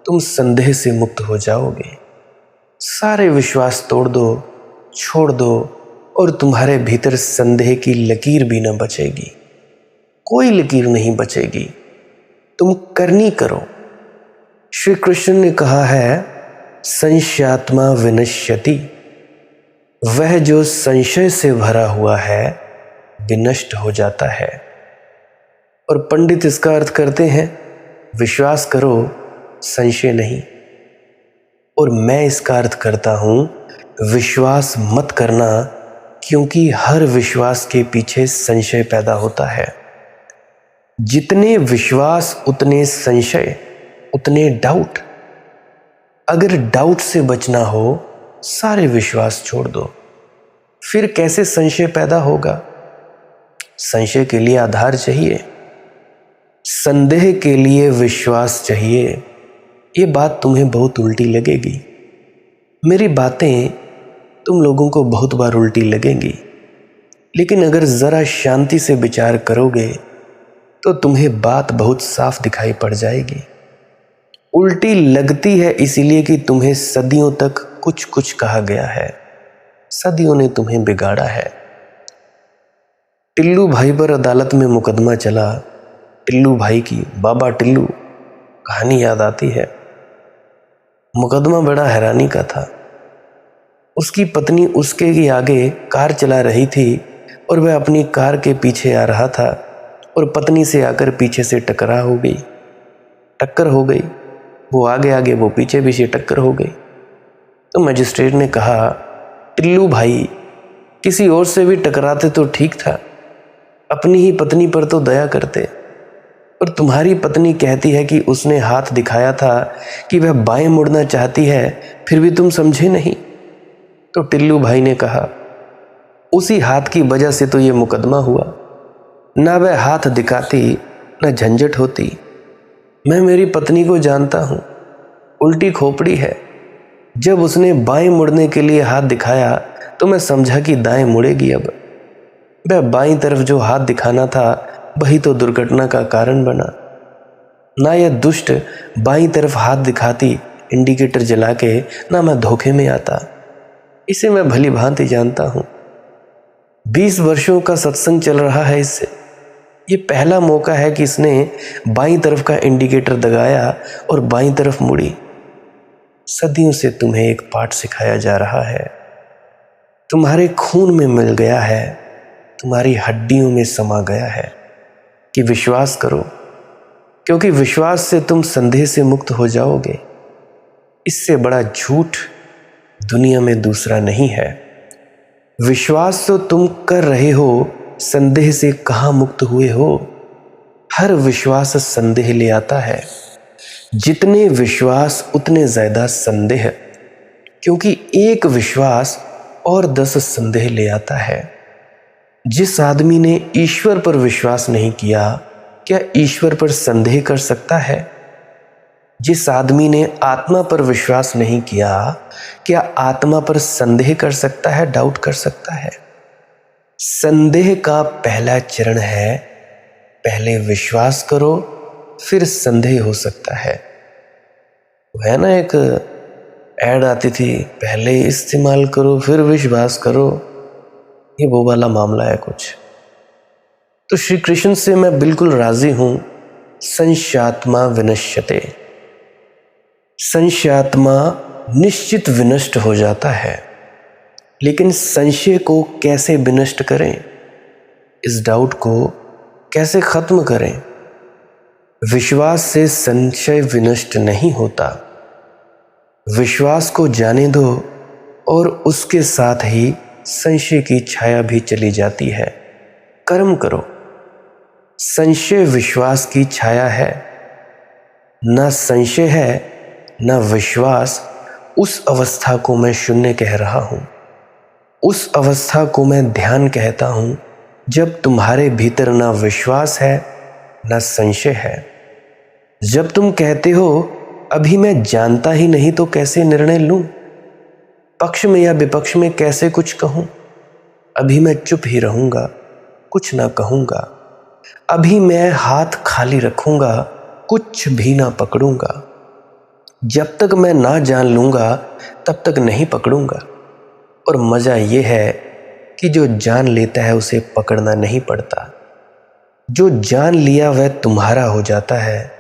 तुम संदेह से मुक्त हो जाओगे। सारे विश्वास तोड़ दो, छोड़ दो, और तुम्हारे भीतर संदेह की लकीर भी न बचेगी। कोई लकीर नहीं बचेगी। तुम करनी करो। श्री कृष्ण ने कहा है, संशयात्मा विनश्यति। वह जो संशय से भरा हुआ है विनष्ट हो जाता है। और पंडित इसका अर्थ करते हैं, विश्वास करो, संशय नहीं। और मैं इसका अर्थ करता हूं, विश्वास मत करना, क्योंकि हर विश्वास के पीछे संशय पैदा होता है। जितने विश्वास उतने संशय, उतने डाउट। अगर डाउट से बचना हो, सारे विश्वास छोड़ दो। फिर कैसे संशय पैदा होगा? संशय के लिए आधार चाहिए, संदेह के लिए विश्वास चाहिए। ये बात तुम्हें बहुत उल्टी लगेगी। मेरी बातें तुम लोगों को बहुत बार उल्टी लगेंगी, लेकिन अगर ज़रा शांति से विचार करोगे तो तुम्हें बात बहुत साफ दिखाई पड़ जाएगी। उल्टी लगती है इसीलिए कि तुम्हें सदियों तक कुछ कुछ कहा गया है, सदियों ने तुम्हें बिगाड़ा है। टिल्लू भाई पर अदालत में मुकदमा चला। टिल्लू भाई की, बाबा टिल्लू कहानी याद आती है। मुकदमा बड़ा हैरानी का था। उसकी पत्नी उसके ही आगे कार चला रही थी और वह अपनी कार के पीछे आ रहा था और पत्नी से आकर पीछे से टक्कर हो गई। वो आगे आगे, वो पीछे पीछे टक्कर हो गई। तो मजिस्ट्रेट ने कहा, टिल्लू भाई, किसी और से भी टकराते तो ठीक था, अपनी ही पत्नी पर तो दया करते। और तुम्हारी पत्नी कहती है कि उसने हाथ दिखाया था कि वह बाएं मुड़ना चाहती है, फिर भी तुम समझे नहीं। तो टिल्लू भाई ने कहा, उसी हाथ की वजह से तो ये मुकदमा हुआ। ना वह हाथ दिखाती, ना झंझट होती। मैं मेरी पत्नी को जानता हूँ, उल्टी खोपड़ी है। जब उसने बाएं मुड़ने के लिए हाथ दिखाया तो मैं समझा कि दाएं मुड़ेगी। अब वह बाईं तरफ जो हाथ दिखाना था वही तो दुर्घटना का कारण बना। ना यह दुष्ट बाईं तरफ हाथ दिखाती इंडिकेटर जला के, ना मैं धोखे में आता। इसे मैं भली भांति जानता हूँ। 20 वर्षों का सत्संग चल रहा है इससे। ये पहला मौका है कि इसने बाईं तरफ का इंडिकेटर दगाया और बाईं तरफ मुड़ी। सदियों से तुम्हें एक पाठ सिखाया जा रहा है, तुम्हारे खून में मिल गया है, तुम्हारी हड्डियों में समा गया है कि विश्वास करो, क्योंकि विश्वास से तुम संदेह से मुक्त हो जाओगे। इससे बड़ा झूठ दुनिया में दूसरा नहीं है। विश्वास तो तुम कर रहे हो, संदेह से कहाँ मुक्त हुए हो? हर विश्वास संदेह ले आता है। जितने विश्वास उतने ज्यादा संदेह, क्योंकि एक विश्वास और 10 संदेह ले आता है। जिस आदमी ने ईश्वर पर विश्वास नहीं किया, क्या ईश्वर पर संदेह कर सकता है? जिस आदमी ने आत्मा पर विश्वास नहीं किया, क्या आत्मा पर संदेह कर सकता है, डाउट कर सकता है? संदेह का पहला चरण है, पहले विश्वास करो फिर संदेह हो सकता है। वो है ना, एक ऐड आती थी, पहले इस्तेमाल करो फिर विश्वास करो। ये वो वाला मामला है कुछ। तो श्री कृष्ण से मैं बिल्कुल राजी हूं। संशयात्मा विनश्यते। संशयात्मा निश्चित विनष्ट हो जाता है, लेकिन संशय को कैसे विनष्ट करें? इस डाउट को कैसे खत्म करें? विश्वास से संशय विनष्ट नहीं होता। विश्वास को जाने दो और उसके साथ ही संशय की छाया भी चली जाती है। कर्म करो। संशय विश्वास की छाया है। ना संशय है ना विश्वास। उस अवस्था को मैं शून्य कह रहा हूं। उस अवस्था को मैं ध्यान कहता हूं, जब तुम्हारे भीतर ना विश्वास है ना संशय है। जब तुम कहते हो अभी मैं जानता ही नहीं तो कैसे निर्णय लूं? पक्ष में या विपक्ष में कैसे कुछ कहूं? अभी मैं चुप ही रहूंगा, कुछ ना कहूंगा। अभी मैं हाथ खाली रखूंगा, कुछ भी ना पकड़ूंगा। जब तक मैं ना जान लूंगा तब तक नहीं पकड़ूंगा। और मजा ये है कि जो जान लेता है उसे पकड़ना नहीं पड़ता। जो जान लिया वह तुम्हारा हो जाता है।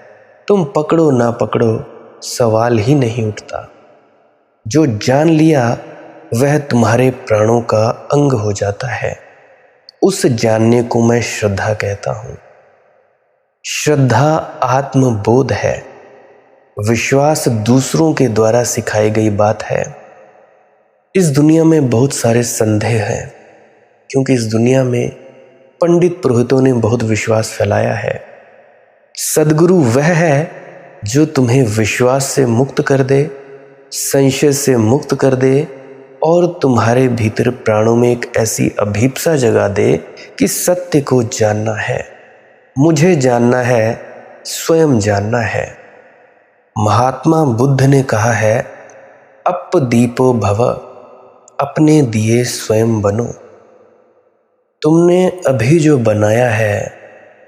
तुम पकड़ो ना पकड़ो, सवाल ही नहीं उठता। जो जान लिया वह तुम्हारे प्राणों का अंग हो जाता है। उस जानने को मैं श्रद्धा कहता हूं। श्रद्धा आत्मबोध है। विश्वास दूसरों के द्वारा सिखाई गई बात है। इस दुनिया में बहुत सारे संदेह हैं, क्योंकि इस दुनिया में पंडित पुरोहितों ने बहुत विश्वास फैलाया है। सद्गुरु वह है जो तुम्हें विश्वास से मुक्त कर दे, संशय से मुक्त कर दे और तुम्हारे भीतर प्राणों में एक ऐसी अभीप्सा जगा दे कि सत्य को जानना है, मुझे जानना है, स्वयं जानना है। महात्मा बुद्ध ने कहा है, अपदीपो भव, अपने दिए स्वयं बनो। तुमने अभी जो बनाया है,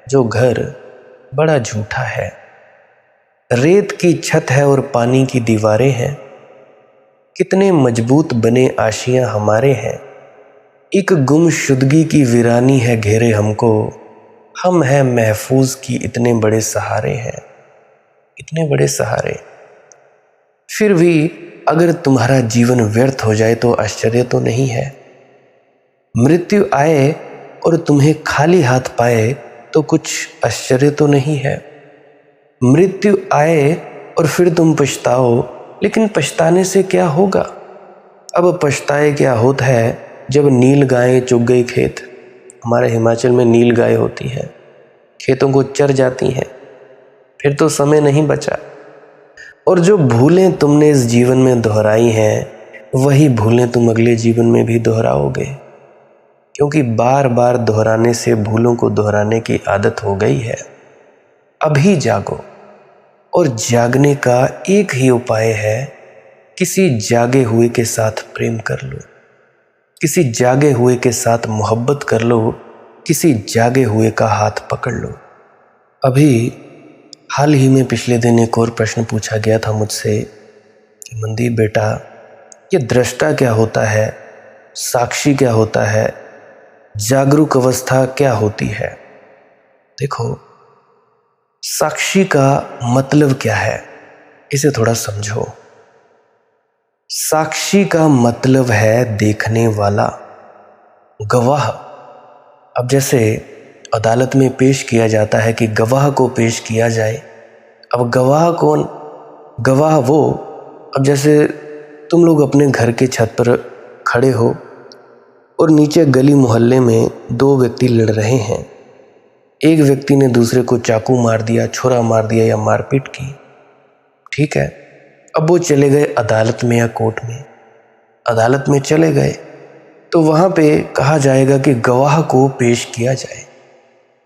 जो घर, बड़ा झूठा है। रेत की छत है और पानी की दीवारें हैं। कितने मजबूत बने आशियां हमारे हैं। एक गुमशुदगी की वीरानी है घेरे हमको। हम हैं महफूज की इतने बड़े सहारे हैं, इतने बड़े सहारे। फिर भी अगर तुम्हारा जीवन व्यर्थ हो जाए तो आश्चर्य तो नहीं है। मृत्यु आए और तुम्हें खाली हाथ पाए तो कुछ आश्चर्य तो नहीं है। मृत्यु आए और फिर तुम पछताओ, लेकिन पछताने से क्या होगा? अब पछताए क्या होता है जब नील गायें चुग गई खेत। हमारे हिमाचल में नील गाय होती है, खेतों को चर जाती हैं, फिर तो समय नहीं बचा। और जो भूलें तुमने इस जीवन में दोहराई हैं, वही भूलें तुम अगले जीवन में भी दोहराओगे, क्योंकि बार बार दोहराने से भूलों को दोहराने की आदत हो गई है। अभी जागो, और जागने का एक ही उपाय है, किसी जागे हुए के साथ प्रेम कर लो, किसी जागे हुए के साथ मोहब्बत कर लो, किसी जागे हुए का हाथ पकड़ लो। अभी हाल ही में पिछले दिन एक और प्रश्न पूछा गया था मुझसे कि मनदीप बेटा, ये दृष्टा क्या होता है, साक्षी क्या होता है, जागरूक अवस्था क्या होती है? देखो, साक्षी का मतलब क्या है, इसे थोड़ा समझो। साक्षी का मतलब है देखने वाला, गवाह। अब जैसे अदालत में पेश किया जाता है कि गवाह को पेश किया जाए। अब गवाह कौन? गवाह वो, अब जैसे तुम लोग अपने घर के छत पर खड़े हो और नीचे गली मोहल्ले में दो व्यक्ति लड़ रहे हैं। एक व्यक्ति ने दूसरे को चाकू मार दिया, छुरा मार दिया या मारपीट की, ठीक है। अब वो चले गए अदालत में या कोर्ट में। अदालत में चले गए तो वहाँ पे कहा जाएगा कि गवाह को पेश किया जाए।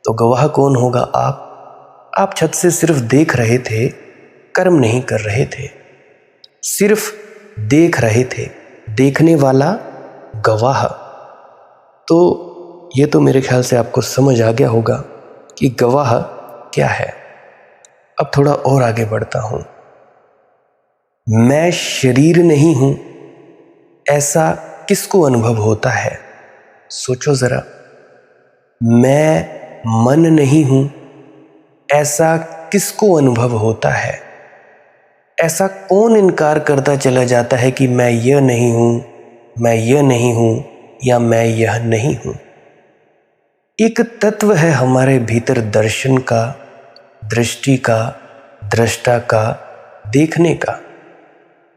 तो गवाह कौन होगा? आप छत से सिर्फ देख रहे थे, कर्म नहीं कर रहे थे, सिर्फ देख रहे थे, देखने वाला गवाह। तो ये तो मेरे ख्याल से आपको समझ आ गया होगा कि गवाह क्या है। अब थोड़ा और आगे बढ़ता हूं। मैं शरीर नहीं हूं, ऐसा किसको अनुभव होता है? सोचो जरा। मैं मन नहीं हूं, ऐसा किसको अनुभव होता है? ऐसा कौन इनकार करता चला जाता है कि मैं यह नहीं हूं, मैं यह नहीं हूं या मैं यह नहीं हूं? एक तत्व है हमारे भीतर दर्शन का, दृष्टि का, दृष्टा का, देखने का।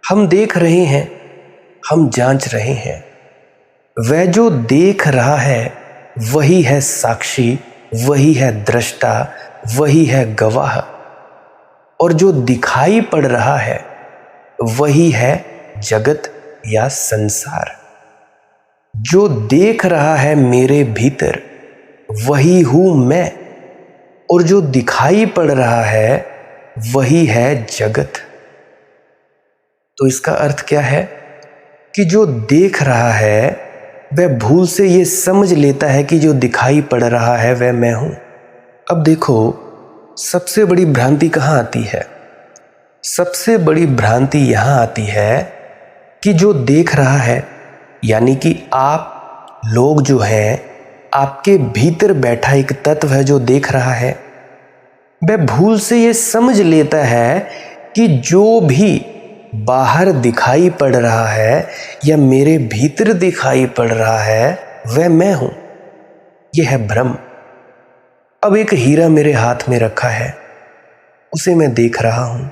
हम देख रहे हैं, हम जांच रहे हैं। वह जो देख रहा है वही है साक्षी, वही है दृष्टा, वही है गवाह। और जो दिखाई पड़ रहा है वही है जगत या संसार। जो देख रहा है मेरे भीतर वही हूं मैं, और जो दिखाई पड़ रहा है वही है जगत। तो इसका अर्थ क्या है कि जो देख रहा है वह भूल से ये समझ लेता है कि जो दिखाई पड़ रहा है वह मैं हूं। अब देखो, सबसे बड़ी भ्रांति कहाँ आती है? सबसे बड़ी भ्रांति यहां आती है कि जो देख रहा है, यानी कि आप लोग जो हैं, आपके भीतर बैठा एक तत्व है जो देख रहा है, वह भूल से ये समझ लेता है कि जो भी बाहर दिखाई पड़ रहा है या मेरे भीतर दिखाई पड़ रहा है वह मैं हूं। यह है भ्रम। अब एक हीरा मेरे हाथ में रखा है, उसे मैं देख रहा हूं।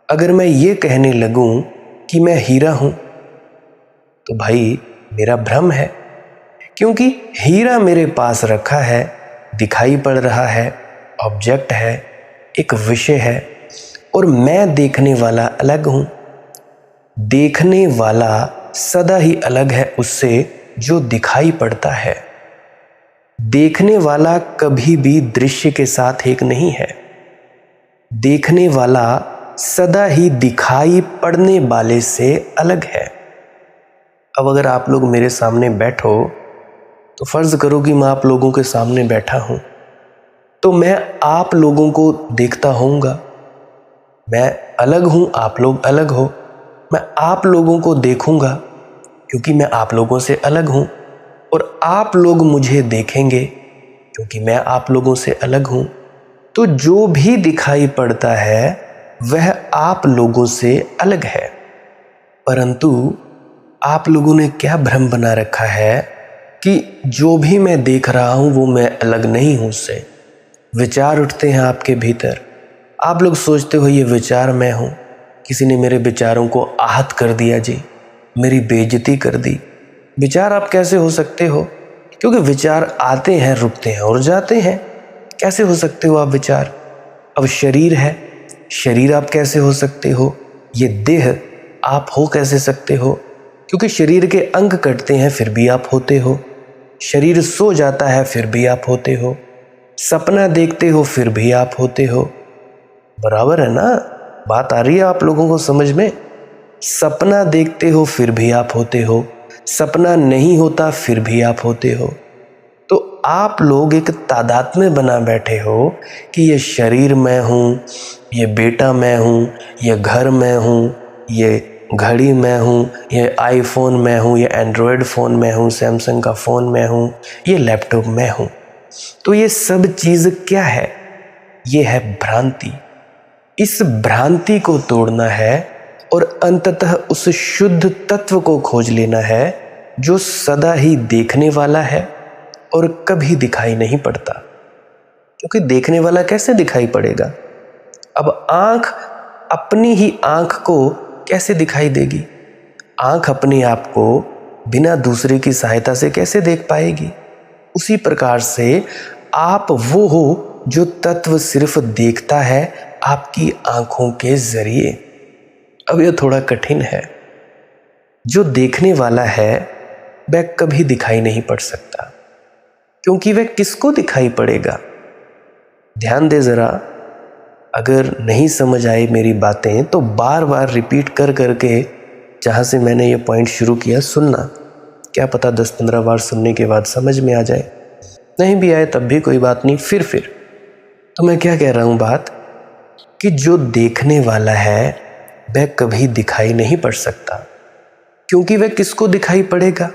अगर मैं ये कहने लगूं कि मैं हीरा हूं तो भाई मेरा भ्रम है, क्योंकि हीरा मेरे पास रखा है, दिखाई पड़ रहा है, ऑब्जेक्ट है, एक विषय है, और मैं देखने वाला अलग हूं। देखने वाला सदा ही अलग है उससे जो दिखाई पड़ता है। देखने वाला कभी भी दृश्य के साथ एक नहीं है। देखने वाला सदा ही दिखाई पड़ने वाले से अलग है। अब अगर आप लोग मेरे सामने बैठो तो फर्ज करो कि मैं आप लोगों के सामने बैठा हूं, तो मैं आप लोगों को देखता होऊंगा। मैं अलग हूं, आप लोग अलग हो। मैं आप लोगों को देखूंगा क्योंकि मैं आप लोगों से अलग हूं, और आप लोग मुझे देखेंगे क्योंकि मैं आप लोगों से अलग हूं। तो जो भी दिखाई पड़ता है वह आप लोगों से अलग है। परंतु आप लोगों ने क्या भ्रम बना रखा है कि जो भी मैं देख रहा हूं वो मैं अलग नहीं हूं उससे। विचार उठते हैं आपके भीतर, आप लोग सोचते हो ये विचार मैं हूं। किसी ने मेरे विचारों को आहत कर दिया जी, मेरी बेइज्जती कर दी। विचार आप कैसे हो सकते हो? क्योंकि विचार आते हैं, रुकते हैं और जाते हैं। कैसे हो सकते हो आप विचार? अब शरीर है, शरीर आप कैसे हो सकते हो? ये देह आप हो कैसे सकते हो? क्योंकि शरीर के अंग कटते हैं फिर भी आप होते हो। शरीर सो जाता है फिर भी आप होते हो। सपना देखते हो फिर भी आप होते हो। बराबर है ना? बात आ रही है आप लोगों को समझ में? सपना देखते हो फिर भी आप होते हो, सपना नहीं होता फिर भी आप होते हो। तो आप लोग एक तादाद में बना बैठे हो कि ये शरीर मैं हूँ, ये बेटा मैं हूँ, ये घर मैं हूँ, ये घड़ी मैं हूँ, ये आईफोन मैं हूँ, ये एंड्रॉयड फ़ोन मैं हूँ, सैमसंग का फ़ोन मैं हूँ, ये लैपटॉप मैं हूँ। तो ये सब चीज़ क्या है? ये है भ्रांति। इस भ्रांति को तोड़ना है और अंततः उस शुद्ध तत्व को खोज लेना है जो सदा ही देखने वाला है और कभी दिखाई नहीं पड़ता। क्योंकि देखने वाला कैसे दिखाई पड़ेगा? अब आंख अपनी ही आंख को कैसे दिखाई देगी? आंख अपने आप को बिना दूसरे की सहायता से कैसे देख पाएगी? उसी प्रकार से आप वो हो जो तत्व सिर्फ देखता है आपकी आंखों के जरिए। अब यह थोड़ा कठिन है। जो देखने वाला है वह कभी दिखाई नहीं पड़ सकता, क्योंकि वह किसको दिखाई पड़ेगा? ध्यान दे जरा, अगर नहीं समझ आए मेरी बातें तो बार बार रिपीट कर करके जहां से मैंने ये पॉइंट शुरू किया सुनना। क्या पता 10-15 बार सुनने के बाद समझ में आ जाए, नहीं भी आए तब भी कोई बात नहीं। फिर तो मैं क्या कह रहा हूं बात, कि जो देखने वाला है वह कभी दिखाई नहीं पड़ सकता, क्योंकि वह किसको दिखाई पड़ेगा?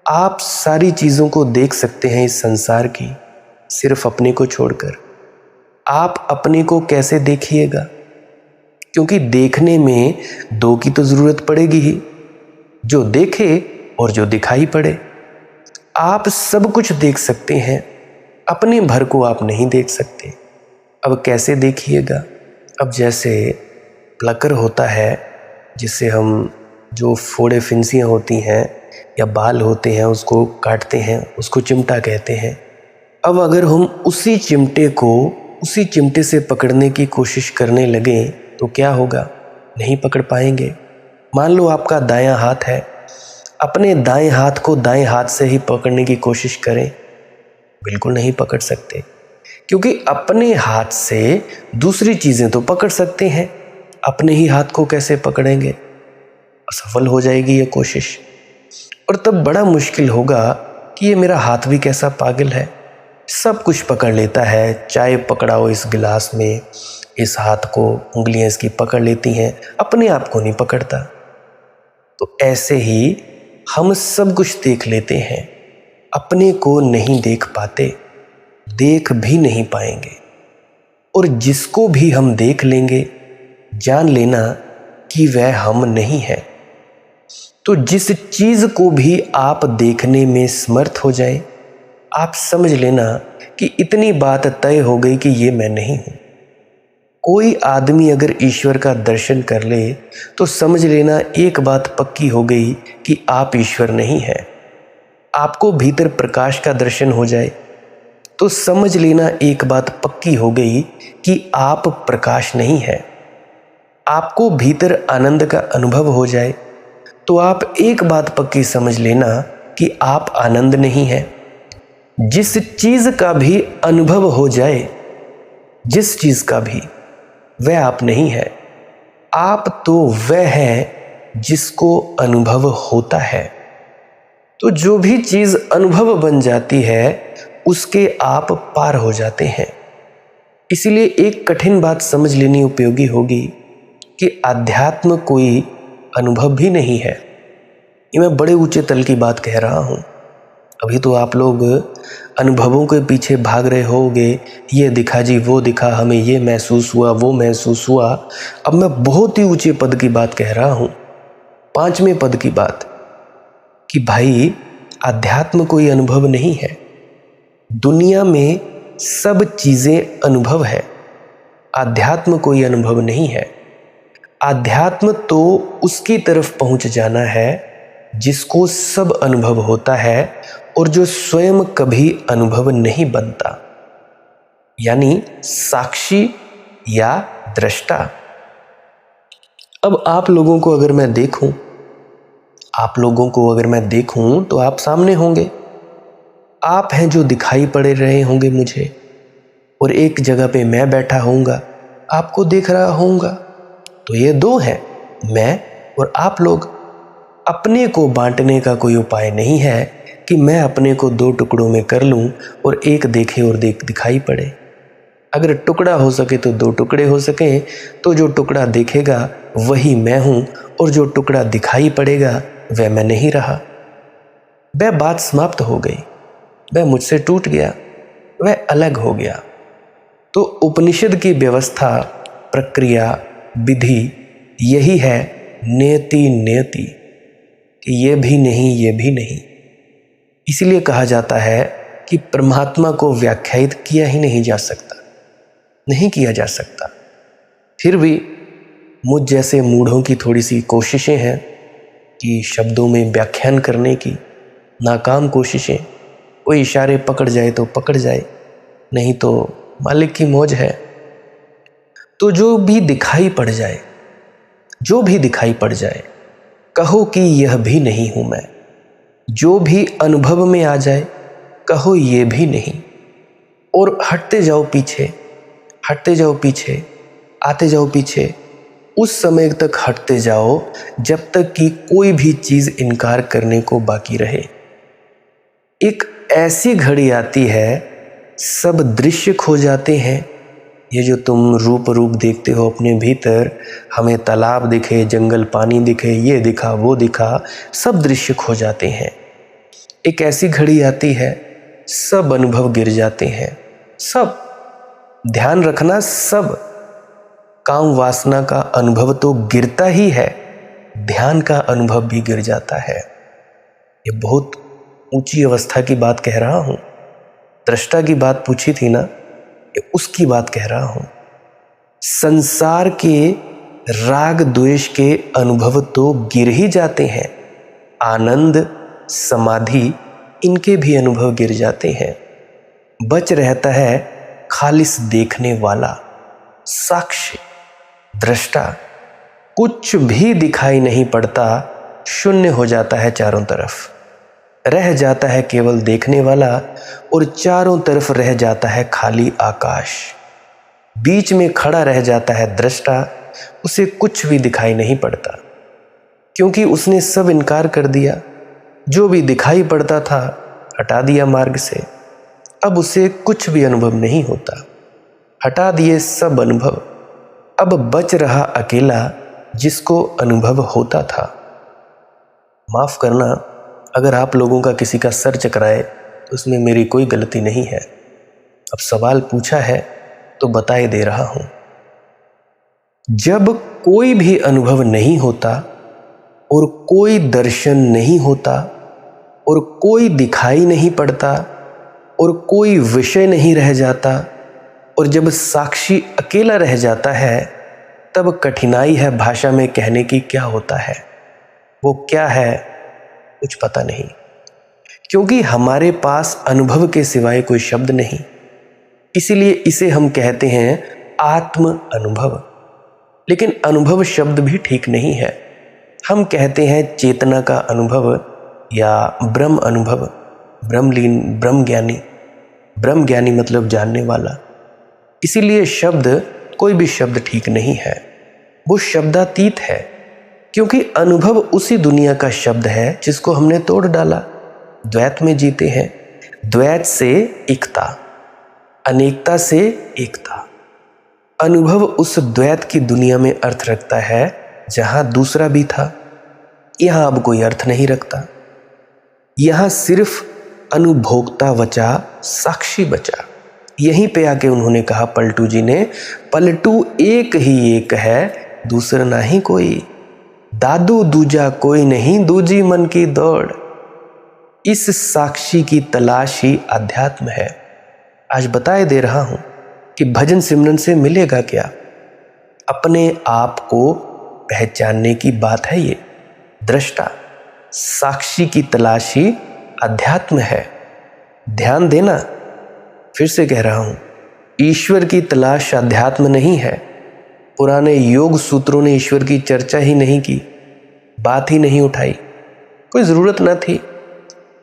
आप सारी चीज़ों को देख सकते हैं इस संसार की, सिर्फ अपने को छोड़कर। आप अपने को कैसे देखिएगा? क्योंकि देखने में दो की तो ज़रूरत पड़ेगी ही, जो देखे और जो दिखाई पड़े। आप सब कुछ देख सकते हैं, अपने भर को आप नहीं देख सकते। अब कैसे देखिएगा? अब जैसे प्लकर होता है, जिससे हम जो फोड़े फिंसियाँ होती हैं या बाल होते हैं उसको काटते हैं, उसको चिमटा कहते हैं। अब अगर हम उसी चिमटे को उसी चिमटे से पकड़ने की कोशिश करने लगें तो क्या होगा? नहीं पकड़ पाएंगे। मान लो आपका दायां हाथ है, अपने दाएं हाथ को दाएं हाथ से ही पकड़ने की कोशिश करें, बिल्कुल नहीं पकड़ सकते, क्योंकि अपने हाथ से दूसरी चीज़ें तो पकड़ सकते हैं अपने ही हाथ को कैसे पकड़ेंगे? असफल हो जाएगी ये कोशिश। और तब बड़ा मुश्किल होगा कि ये मेरा हाथ भी कैसा पागल है, सब कुछ पकड़ लेता है। चाय पकड़ाओ इस गिलास में, इस हाथ को उंगलियां इसकी पकड़ लेती हैं, अपने आप को नहीं पकड़ता। तो ऐसे ही हम सब कुछ देख लेते हैं, अपने को नहीं देख पाते, देख भी नहीं पाएंगे। और जिसको भी हम देख लेंगे, जान लेना कि वह हम नहीं है। तो जिस चीज को भी आप देखने में समर्थ हो जाए, आप समझ लेना कि इतनी बात तय हो गई कि ये मैं नहीं हूं। कोई आदमी अगर ईश्वर का दर्शन कर ले तो समझ लेना एक बात पक्की हो गई कि आप ईश्वर नहीं है। आपको भीतर प्रकाश का दर्शन हो जाए तो समझ लेना एक बात पक्की हो गई कि आप प्रकाश नहीं है। आपको भीतर आनंद का अनुभव हो जाए तो आप एक बात पक्की समझ लेना कि आप आनंद नहीं है। जिस चीज का भी अनुभव हो जाए, जिस चीज का भी, वह आप नहीं है। आप तो वह है जिसको अनुभव होता है। तो जो भी चीज अनुभव बन जाती है उसके आप पार हो जाते हैं। इसीलिए एक कठिन बात समझ लेनी उपयोगी होगी कि अध्यात्म कोई अनुभव भी नहीं है। ये मैं बड़े ऊंचे तल की बात कह रहा हूं। अभी तो आप लोग अनुभवों के पीछे भाग रहे होगे, ये दिखा जी, वो दिखा, हमें ये महसूस हुआ, वो महसूस हुआ। अब मैं बहुत ही ऊंचे पद की बात कह रहा हूं, 5वें पद की बात, कि भाई अध्यात्म कोई अनुभव नहीं है। दुनिया में सब चीजें अनुभव है, अध्यात्म कोई अनुभव नहीं है। अध्यात्म तो उसकी तरफ पहुंच जाना है जिसको सब अनुभव होता है और जो स्वयं कभी अनुभव नहीं बनता, यानी साक्षी या दृष्टा। अब आप लोगों को अगर मैं देखूं, तो आप सामने होंगे। आप हैं जो दिखाई पड़े रहे होंगे मुझे, और एक जगह पे मैं बैठा होऊंगा, आपको देख रहा होऊंगा। तो ये दो हैं, मैं और आप लोग। अपने को बांटने का कोई उपाय नहीं है कि मैं अपने को 2 टुकड़ों में कर लूं और एक देखे और दिखाई पड़े। अगर टुकड़ा हो सके तो 2 टुकड़े हो सके, तो जो टुकड़ा देखेगा वही मैं हूं और जो टुकड़ा दिखाई पड़ेगा वह मैं नहीं रहा। वह बात समाप्त हो गई, वह मुझसे टूट गया, वह अलग हो गया। तो उपनिषद की व्यवस्था, प्रक्रिया, विधि यही है, नियति नियति, कि ये भी नहीं, ये भी नहीं। इसलिए कहा जाता है कि परमात्मा को व्याख्यायित किया ही नहीं जा सकता, नहीं किया जा सकता। फिर भी मुझ जैसे मूढ़ों की थोड़ी सी कोशिशें हैं कि शब्दों में व्याख्यान करने की, नाकाम कोशिशें। कोई इशारे पकड़ जाए तो पकड़ जाए, नहीं तो मालिक की मौज है। तो जो भी दिखाई पड़ जाए, जो भी दिखाई पड़ जाए, कहो कि यह भी नहीं हूं मैं। जो भी अनुभव में आ जाए, कहो ये भी नहीं। और हटते जाओ पीछे, हटते जाओ पीछे, आते जाओ पीछे, उस समय तक हटते जाओ जब तक कि कोई भी चीज इनकार करने को बाकी रहे। एक ऐसी घड़ी आती है, सब दृश्य खो जाते हैं। ये जो तुम रूप देखते हो अपने भीतर, हमें तालाब दिखे, जंगल पानी दिखे, ये दिखा, वो दिखा, सब दृश्य खो जाते हैं। एक ऐसी घड़ी आती है, सब अनुभव गिर जाते हैं। सब, ध्यान रखना, सब। काम वासना का अनुभव तो गिरता ही है, ध्यान का अनुभव भी गिर जाता है। ये बहुत ऊंची अवस्था की बात कह रहा हूं। दृष्टा की बात पूछी थी ना, ये उसकी बात कह रहा हूं। संसार के राग द्वेष के अनुभव तो गिर ही जाते हैं, आनंद, समाधि, इनके भी अनुभव गिर जाते हैं। बच रहता है खालिस देखने वाला, साक्षी, दृष्टा। कुछ भी दिखाई नहीं पड़ता, शून्य हो जाता है चारों तरफ। रह जाता है केवल देखने वाला और चारों तरफ रह जाता है खाली आकाश। बीच में खड़ा रह जाता है दृष्टा उसे कुछ भी दिखाई नहीं पड़ता, क्योंकि उसने सब इनकार कर दिया। जो भी दिखाई पड़ता था हटा दिया मार्ग से। अब उसे कुछ भी अनुभव नहीं होता। हटा दिए सब अनुभव, अब बच रहा अकेला जिसको अनुभव होता था। माफ करना, अगर आप लोगों का किसी का सर चकराए तो उसमें मेरी कोई गलती नहीं है। अब सवाल पूछा है तो बताए दे रहा हूं। जब कोई भी अनुभव नहीं होता और कोई दर्शन नहीं होता और कोई दिखाई नहीं पड़ता और कोई विषय नहीं रह जाता और जब साक्षी अकेला रह जाता है, तब कठिनाई है भाषा में कहने की क्या होता है। वो क्या है कुछ पता नहीं, क्योंकि हमारे पास अनुभव के सिवाय कोई शब्द नहीं। इसीलिए इसे हम कहते हैं आत्म अनुभव। लेकिन अनुभव शब्द भी ठीक नहीं है। हम कहते हैं चेतना का अनुभव या ब्रह्म अनुभव, ब्रह्मलीन, ब्रह्म ज्ञानी मतलब जानने वाला। इसीलिए शब्द, कोई भी शब्द ठीक नहीं है, वो शब्दातीत है, क्योंकि अनुभव उसी दुनिया का शब्द है जिसको हमने तोड़ डाला। द्वैत में जीते हैं, द्वैत से एकता, अनेकता से एकता। अनुभव उस द्वैत की दुनिया में अर्थ रखता है जहां दूसरा भी था। यहां अब कोई अर्थ नहीं रखता। यहां सिर्फ अनुभोक्ता बचा, साक्षी बचा। यहीं पे आके उन्होंने कहा, पलटू जी ने, पलटू एक ही एक है, दूसरा नहीं कोई। दादू दूजा कोई नहीं, दूजी मन की दौड़। इस साक्षी की तलाश ही अध्यात्म है। आज बताए दे रहा हूं कि भजन सिमरन से मिलेगा क्या। अपने आप को पहचानने की बात है ये। दृष्टा, साक्षी की तलाश ही अध्यात्म है। ध्यान देना, फिर से कह रहा हूं, ईश्वर की तलाश अध्यात्म नहीं है। पुराने योग सूत्रों ने ईश्वर की चर्चा ही नहीं की, बात ही नहीं उठाई, कोई जरूरत न थी।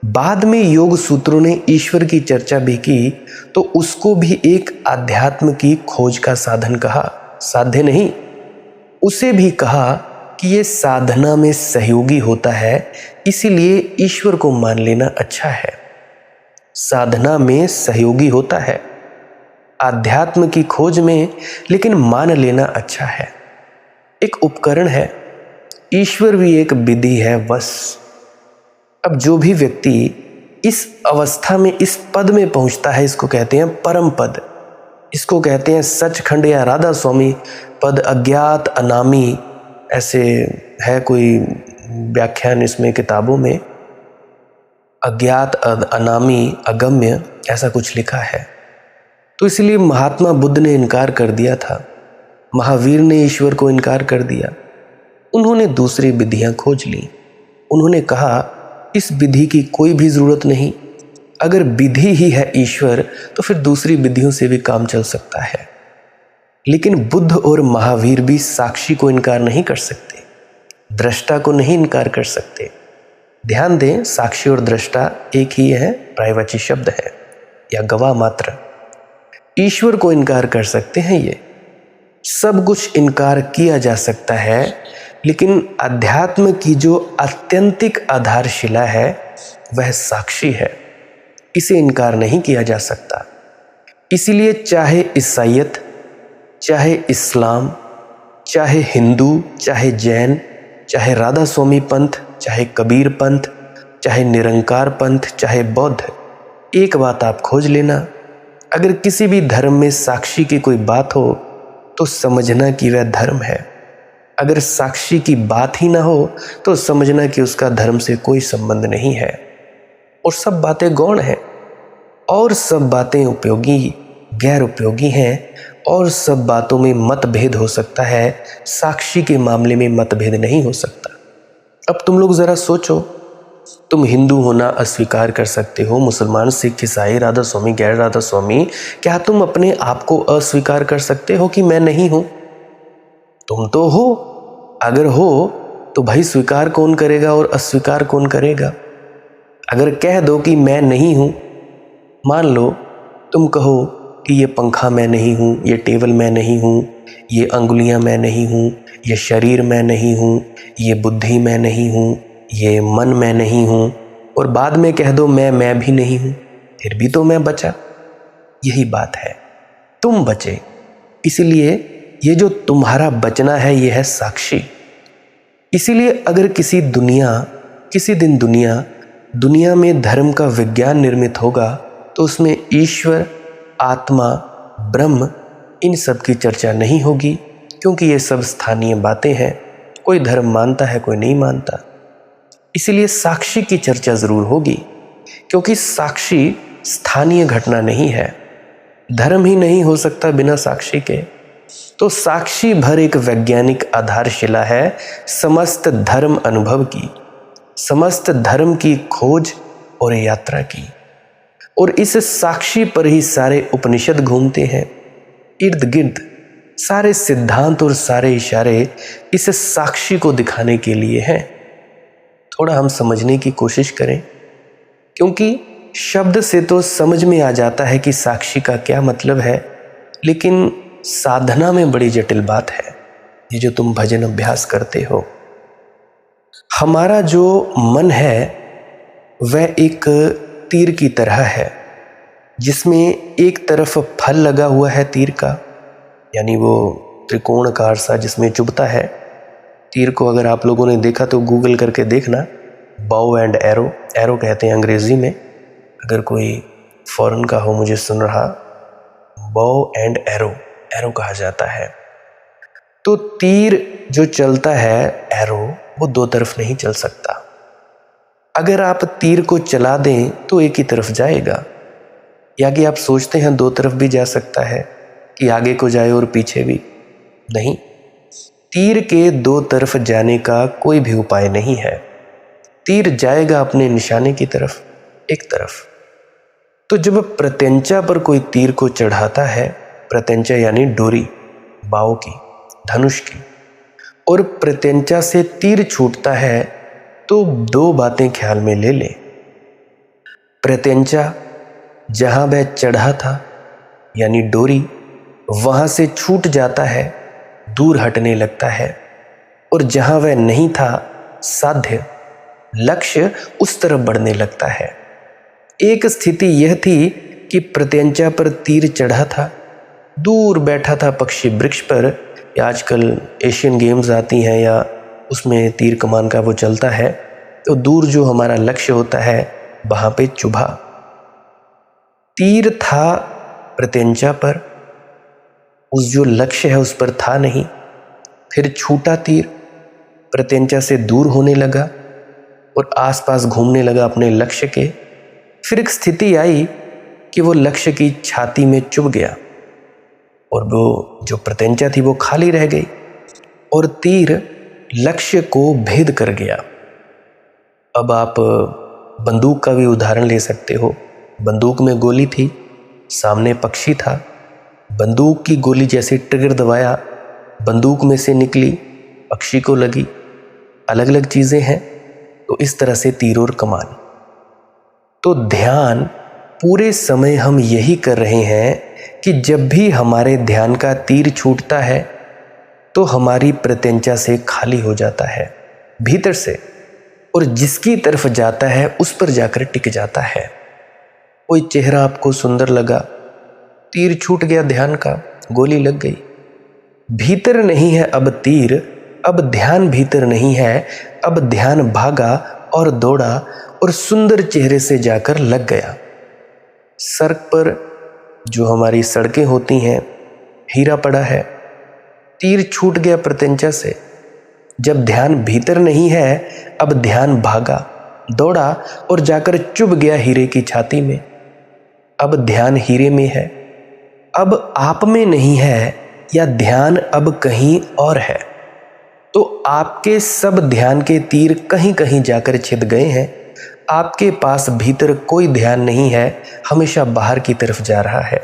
बाद में योग सूत्रों ने ईश्वर की चर्चा भी की तो उसको भी एक अध्यात्म की खोज का साधन कहा, साध्य नहीं। उसे भी कहा कि ये साधना में सहयोगी होता है, इसीलिए ईश्वर को मान लेना अच्छा है। साधना में सहयोगी होता है, आध्यात्म की खोज में, लेकिन मान लेना अच्छा है। एक उपकरण है, ईश्वर भी एक विधि है बस। अब जो भी व्यक्ति इस अवस्था में, इस पद में पहुंचता है, इसको कहते हैं परम पद। इसको कहते हैं सचखंड या राधा स्वामी पद, अज्ञात अनामी, ऐसे है कोई व्याख्यान इसमें किताबों में। अज्ञात, अनामी, अगम्य, ऐसा कुछ लिखा है। तो इसलिए महात्मा बुद्ध ने इनकार कर दिया था, महावीर ने ईश्वर को इनकार कर दिया। उन्होंने दूसरी विधियां खोज ली। उन्होंने कहा इस विधि की कोई भी जरूरत नहीं। अगर विधि ही है ईश्वर तो फिर दूसरी विधियों से भी काम चल सकता है। लेकिन बुद्ध और महावीर भी साक्षी को इनकार नहीं कर सकते, दृष्टा को नहीं इनकार कर सकते। ध्यान दें, साक्षी और दृष्टा एक ही है, पर्यायवाची शब्द है या गवाह मात्र। ईश्वर को इनकार कर सकते हैं, ये सब कुछ इनकार किया जा सकता है, लेकिन अध्यात्म की जो आत्यंतिक आधारशिला है वह साक्षी है, इसे इनकार नहीं किया जा सकता। इसीलिए चाहे ईसाईयत, चाहे इस्लाम, चाहे हिंदू, चाहे जैन, चाहे राधा स्वामी पंथ, चाहे कबीर पंथ, चाहे निरंकार पंथ, चाहे बौद्ध, एक बात आप खोज लेना, अगर किसी भी धर्म में साक्षी की कोई बात हो तो समझना कि वह धर्म है। अगर साक्षी की बात ही ना हो तो समझना कि उसका धर्म से कोई संबंध नहीं है। और सब बातें गौण हैं, और सब बातें उपयोगी, गैर उपयोगी हैं, और सब बातों में मतभेद हो सकता है। साक्षी के मामले में मतभेद नहीं हो सकता। अब तुम लोग जरा सोचो, तुम हिंदू होना अस्वीकार कर सकते हो, मुसलमान, सिख, ईसाई, राधा स्वामी, गैर राधा स्वामी, क्या तुम अपने आप को अस्वीकार कर सकते हो कि मैं नहीं हूं? तुम तो हो। अगर हो तो भाई स्वीकार कौन करेगा और अस्वीकार कौन करेगा? अगर कह दो कि मैं नहीं हूं, मान लो तुम कहो कि ये पंखा मैं नहीं हूँ, ये टेबल मैं नहीं हूँ, ये अंगुलियाँ मैं नहीं हूँ, ये शरीर मैं नहीं हूँ, ये बुद्धि मैं नहीं हूँ, ये मन मैं नहीं हूँ, और बाद में कह दो मैं भी नहीं हूँ, फिर भी तो मैं बचा। यही बात है, तुम बचे। इसलिए ये जो तुम्हारा बचना है ये है साक्षी। इसीलिए अगर किसी दिन दुनिया में धर्म का विज्ञान निर्मित होगा तो उसमें ईश्वर, आत्मा, ब्रह्म, इन सब की चर्चा नहीं होगी, क्योंकि ये सब स्थानीय बातें हैं। कोई धर्म मानता है, कोई नहीं मानता। इसीलिए साक्षी की चर्चा जरूर होगी, क्योंकि साक्षी स्थानीय घटना नहीं है। धर्म ही नहीं हो सकता बिना साक्षी के। तो साक्षी भर एक वैज्ञानिक आधारशिला है समस्त धर्म अनुभव की, समस्त धर्म की खोज और यात्रा की। और इस साक्षी पर ही सारे उपनिषद घूमते हैं। इर्द गिर्द सारे सिद्धांत और सारे इशारे इस साक्षी को दिखाने के लिए हैं। थोड़ा हम समझने की कोशिश करें, क्योंकि शब्द से तो समझ में आ जाता है कि साक्षी का क्या मतलब है, लेकिन साधना में बड़ी जटिल बात है। ये जो तुम भजन अभ्यास करते हो, हमारा जो मन है वह एक तीर की तरह है, जिसमें एक तरफ फल लगा हुआ है तीर का, यानी वो त्रिकोणाकार सा जिसमें चुभता है। तीर को अगर आप लोगों ने देखा तो गूगल करके देखना, बॉव एंड एरो, एरो कहते हैं अंग्रेजी में। अगर कोई फॉरेन का हो मुझे सुन रहा, बॉव एंड एरो, एरो कहा जाता है। तो तीर जो चलता है, एरो, वो दो तरफ नहीं चल सकता। अगर आप तीर को चला दें तो एक ही तरफ जाएगा, या कि आप सोचते हैं दो तरफ भी जा सकता है, कि आगे को जाए और पीछे भी? नहीं, तीर के दो तरफ जाने का कोई भी उपाय नहीं है। तीर जाएगा अपने निशाने की तरफ, एक तरफ। तो जब प्रत्यंचा पर कोई तीर को चढ़ाता है, प्रत्यंचा यानी डोरी, बाव की, धनुष की, और प्रत्यंचा से तीर छूटता है, तो दो बातें ख्याल में ले लें। प्रत्यंचा जहां वह चढ़ा था, यानी डोरी, वहां से छूट जाता है, दूर हटने लगता है, और जहां वह नहीं था, साध्य, लक्ष्य, उस तरफ बढ़ने लगता है। एक स्थिति यह थी कि प्रत्यंचा पर तीर चढ़ा था, दूर बैठा था पक्षी वृक्ष पर, या आजकल एशियन गेम्स आती हैं या उसमें तीर कमान का वो चलता है, तो दूर जो हमारा लक्ष्य होता है वहां पे चुभा। तीर था प्रत्यंचा पर, उस जो लक्ष्य है उस पर था नहीं। फिर छूटा तीर, प्रत्यंचा से दूर होने लगा और आसपास घूमने लगा अपने लक्ष्य के। फिर एक स्थिति आई कि वो लक्ष्य की छाती में चुभ गया, और वो जो प्रत्यंचा थी वो खाली रह गई, और तीर लक्ष्य को भेद कर गया। अब आप बंदूक का भी उदाहरण ले सकते हो। बंदूक में गोली थी, सामने पक्षी था, बंदूक की गोली जैसे ट्रिगर दबाया, बंदूक में से निकली, पक्षी को लगी। अलग अलग चीज़ें हैं। तो इस तरह से तीर और कमान। तो ध्यान पूरे समय हम यही कर रहे हैं कि जब भी हमारे ध्यान का तीर छूटता है तो हमारी प्रत्यंचा से खाली हो जाता है भीतर से, और जिसकी तरफ जाता है उस पर जाकर टिक जाता है। कोई चेहरा आपको सुंदर लगा, तीर छूट गया ध्यान का, गोली लग गई। भीतर नहीं है अब तीर, अब ध्यान भीतर नहीं है, अब ध्यान भागा और दौड़ा और सुंदर चेहरे से जाकर लग गया। सड़क पर जो हमारी सड़कें होती हैं, हीरा पड़ा है, तीर छूट गया प्रत्यंचा से। जब ध्यान भीतर नहीं है, अब ध्यान भागा, दौड़ा और जाकर चुभ गया हीरे की छाती में। अब ध्यान हीरे में है, अब आप में नहीं है, या ध्यान अब कहीं और है। तो आपके सब ध्यान के तीर कहीं कहीं जाकर छिद गए हैं। आपके पास भीतर कोई ध्यान नहीं है, हमेशा बाहर की तरफ जा रहा है।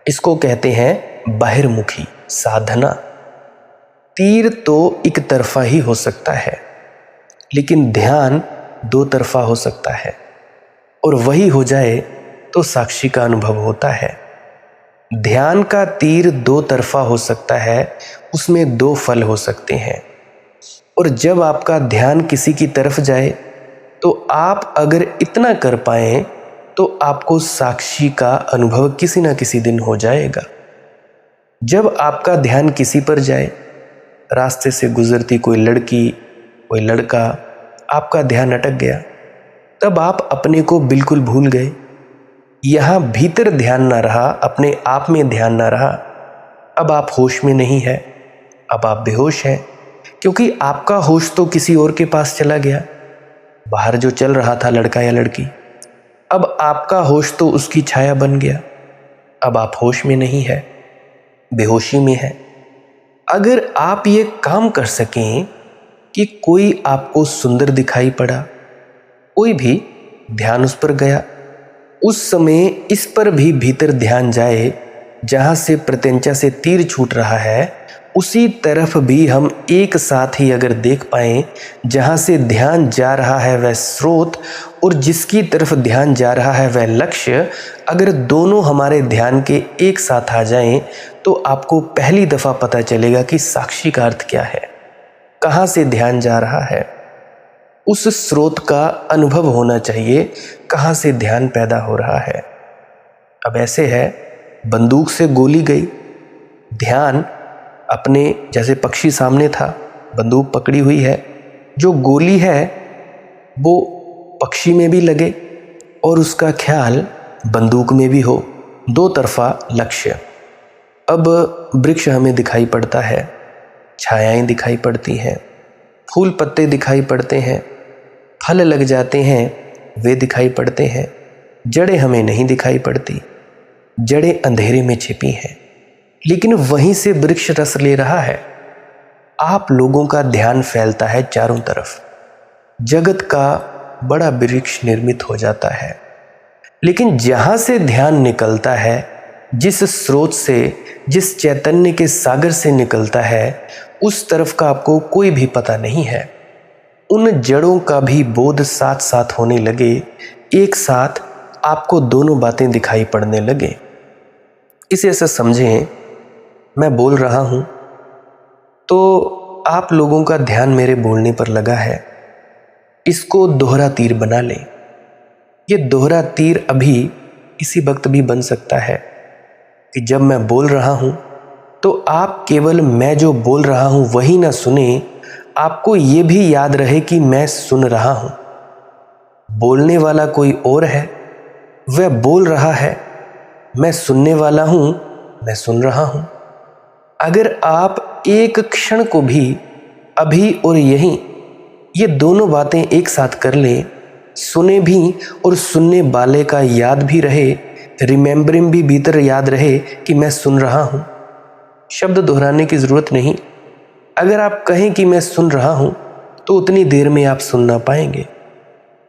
इसको कहते हैं बहिर्मुखी साधना। तीर तो एक तरफा ही हो सकता है, लेकिन ध्यान दो तरफा हो सकता है, और वही हो जाए तो साक्षी का अनुभव होता है। ध्यान का तीर दो तरफा हो सकता है, उसमें दो फल हो सकते हैं। और जब आपका ध्यान किसी की तरफ जाए तो आप अगर इतना कर पाए तो आपको साक्षी का अनुभव किसी ना किसी दिन हो जाएगा। जब आपका ध्यान किसी पर जाए, रास्ते से गुजरती कोई लड़की, कोई लड़का, आपका ध्यान अटक गया, तब आप अपने को बिल्कुल भूल गए। यहाँ भीतर ध्यान ना रहा, अपने आप में ध्यान ना रहा। अब आप होश में नहीं है, अब आप बेहोश हैं, क्योंकि आपका होश तो किसी और के पास चला गया। बाहर जो चल रहा था लड़का या लड़की, अब आपका होश तो उसकी छाया बन गया। अब आप होश में नहीं है, बेहोशी में है। अगर आप ये काम कर सकें कि कोई आपको सुंदर दिखाई पड़ा, कोई भी, ध्यान उस पर गया, उस समय इस पर भी भीतर ध्यान जाए, जहां से प्रत्यंचा से तीर छूट रहा है उसी तरफ भी हम एक साथ ही अगर देख पाएं, जहां से ध्यान जा रहा है वह स्रोत और जिसकी तरफ ध्यान जा रहा है वह लक्ष्य, अगर दोनों हमारे ध्यान के एक साथ आ जाएं तो आपको पहली दफा पता चलेगा कि साक्षी का अर्थ क्या है, कहां से ध्यान जा रहा है। उस स्रोत का अनुभव होना चाहिए, कहां से ध्यान पैदा हो रहा है। अब ऐसे है, बंदूक से गोली गई, ध्यान अपने, जैसे पक्षी सामने था, बंदूक पकड़ी हुई है, जो गोली है वो पक्षी में भी लगे और उसका ख्याल बंदूक में भी हो, दो तरफा लक्ष्य। अब वृक्ष हमें दिखाई पड़ता है, छायाएं दिखाई पड़ती हैं, फूल पत्ते दिखाई पड़ते हैं, फल लग जाते हैं, वे दिखाई पड़ते हैं। जड़ें हमें नहीं दिखाई पड़ती, जड़ें अंधेरे में छिपी हैं, लेकिन वहीं से वृक्ष रस ले रहा है। आप लोगों का ध्यान फैलता है चारों तरफ, जगत का बड़ा वृक्ष निर्मित हो जाता है। लेकिन जहां से ध्यान निकलता है, जिस स्रोत से, जिस चैतन्य के सागर से निकलता है, उस तरफ का आपको कोई भी पता नहीं है। उन जड़ों का भी बोध साथ साथ होने लगे, एक साथ आपको दोनों बातें दिखाई पड़ने लगे। इसे ऐसा समझें, मैं बोल रहा हूं तो आप लोगों का ध्यान मेरे बोलने पर लगा है। इसको दोहरा तीर बना लें। ये दोहरा तीर अभी इसी वक्त भी बन सकता है कि जब मैं बोल रहा हूं तो आप केवल मैं जो बोल रहा हूं वही ना सुने, आपको ये भी याद रहे कि मैं सुन रहा हूं। बोलने वाला कोई और है, वह बोल रहा है, मैं सुनने वाला हूं, मैं सुन रहा हूं। अगर आप एक क्षण को भी अभी और यहीं ये दोनों बातें एक साथ कर लें, सुने भी और सुनने वाले का याद भी रहे, रिमेंबरिंग भी भीतर याद रहे कि मैं सुन रहा हूं, शब्द दोहराने की जरूरत नहीं। अगर आप कहें कि मैं सुन रहा हूं तो उतनी देर में आप सुन ना पाएंगे,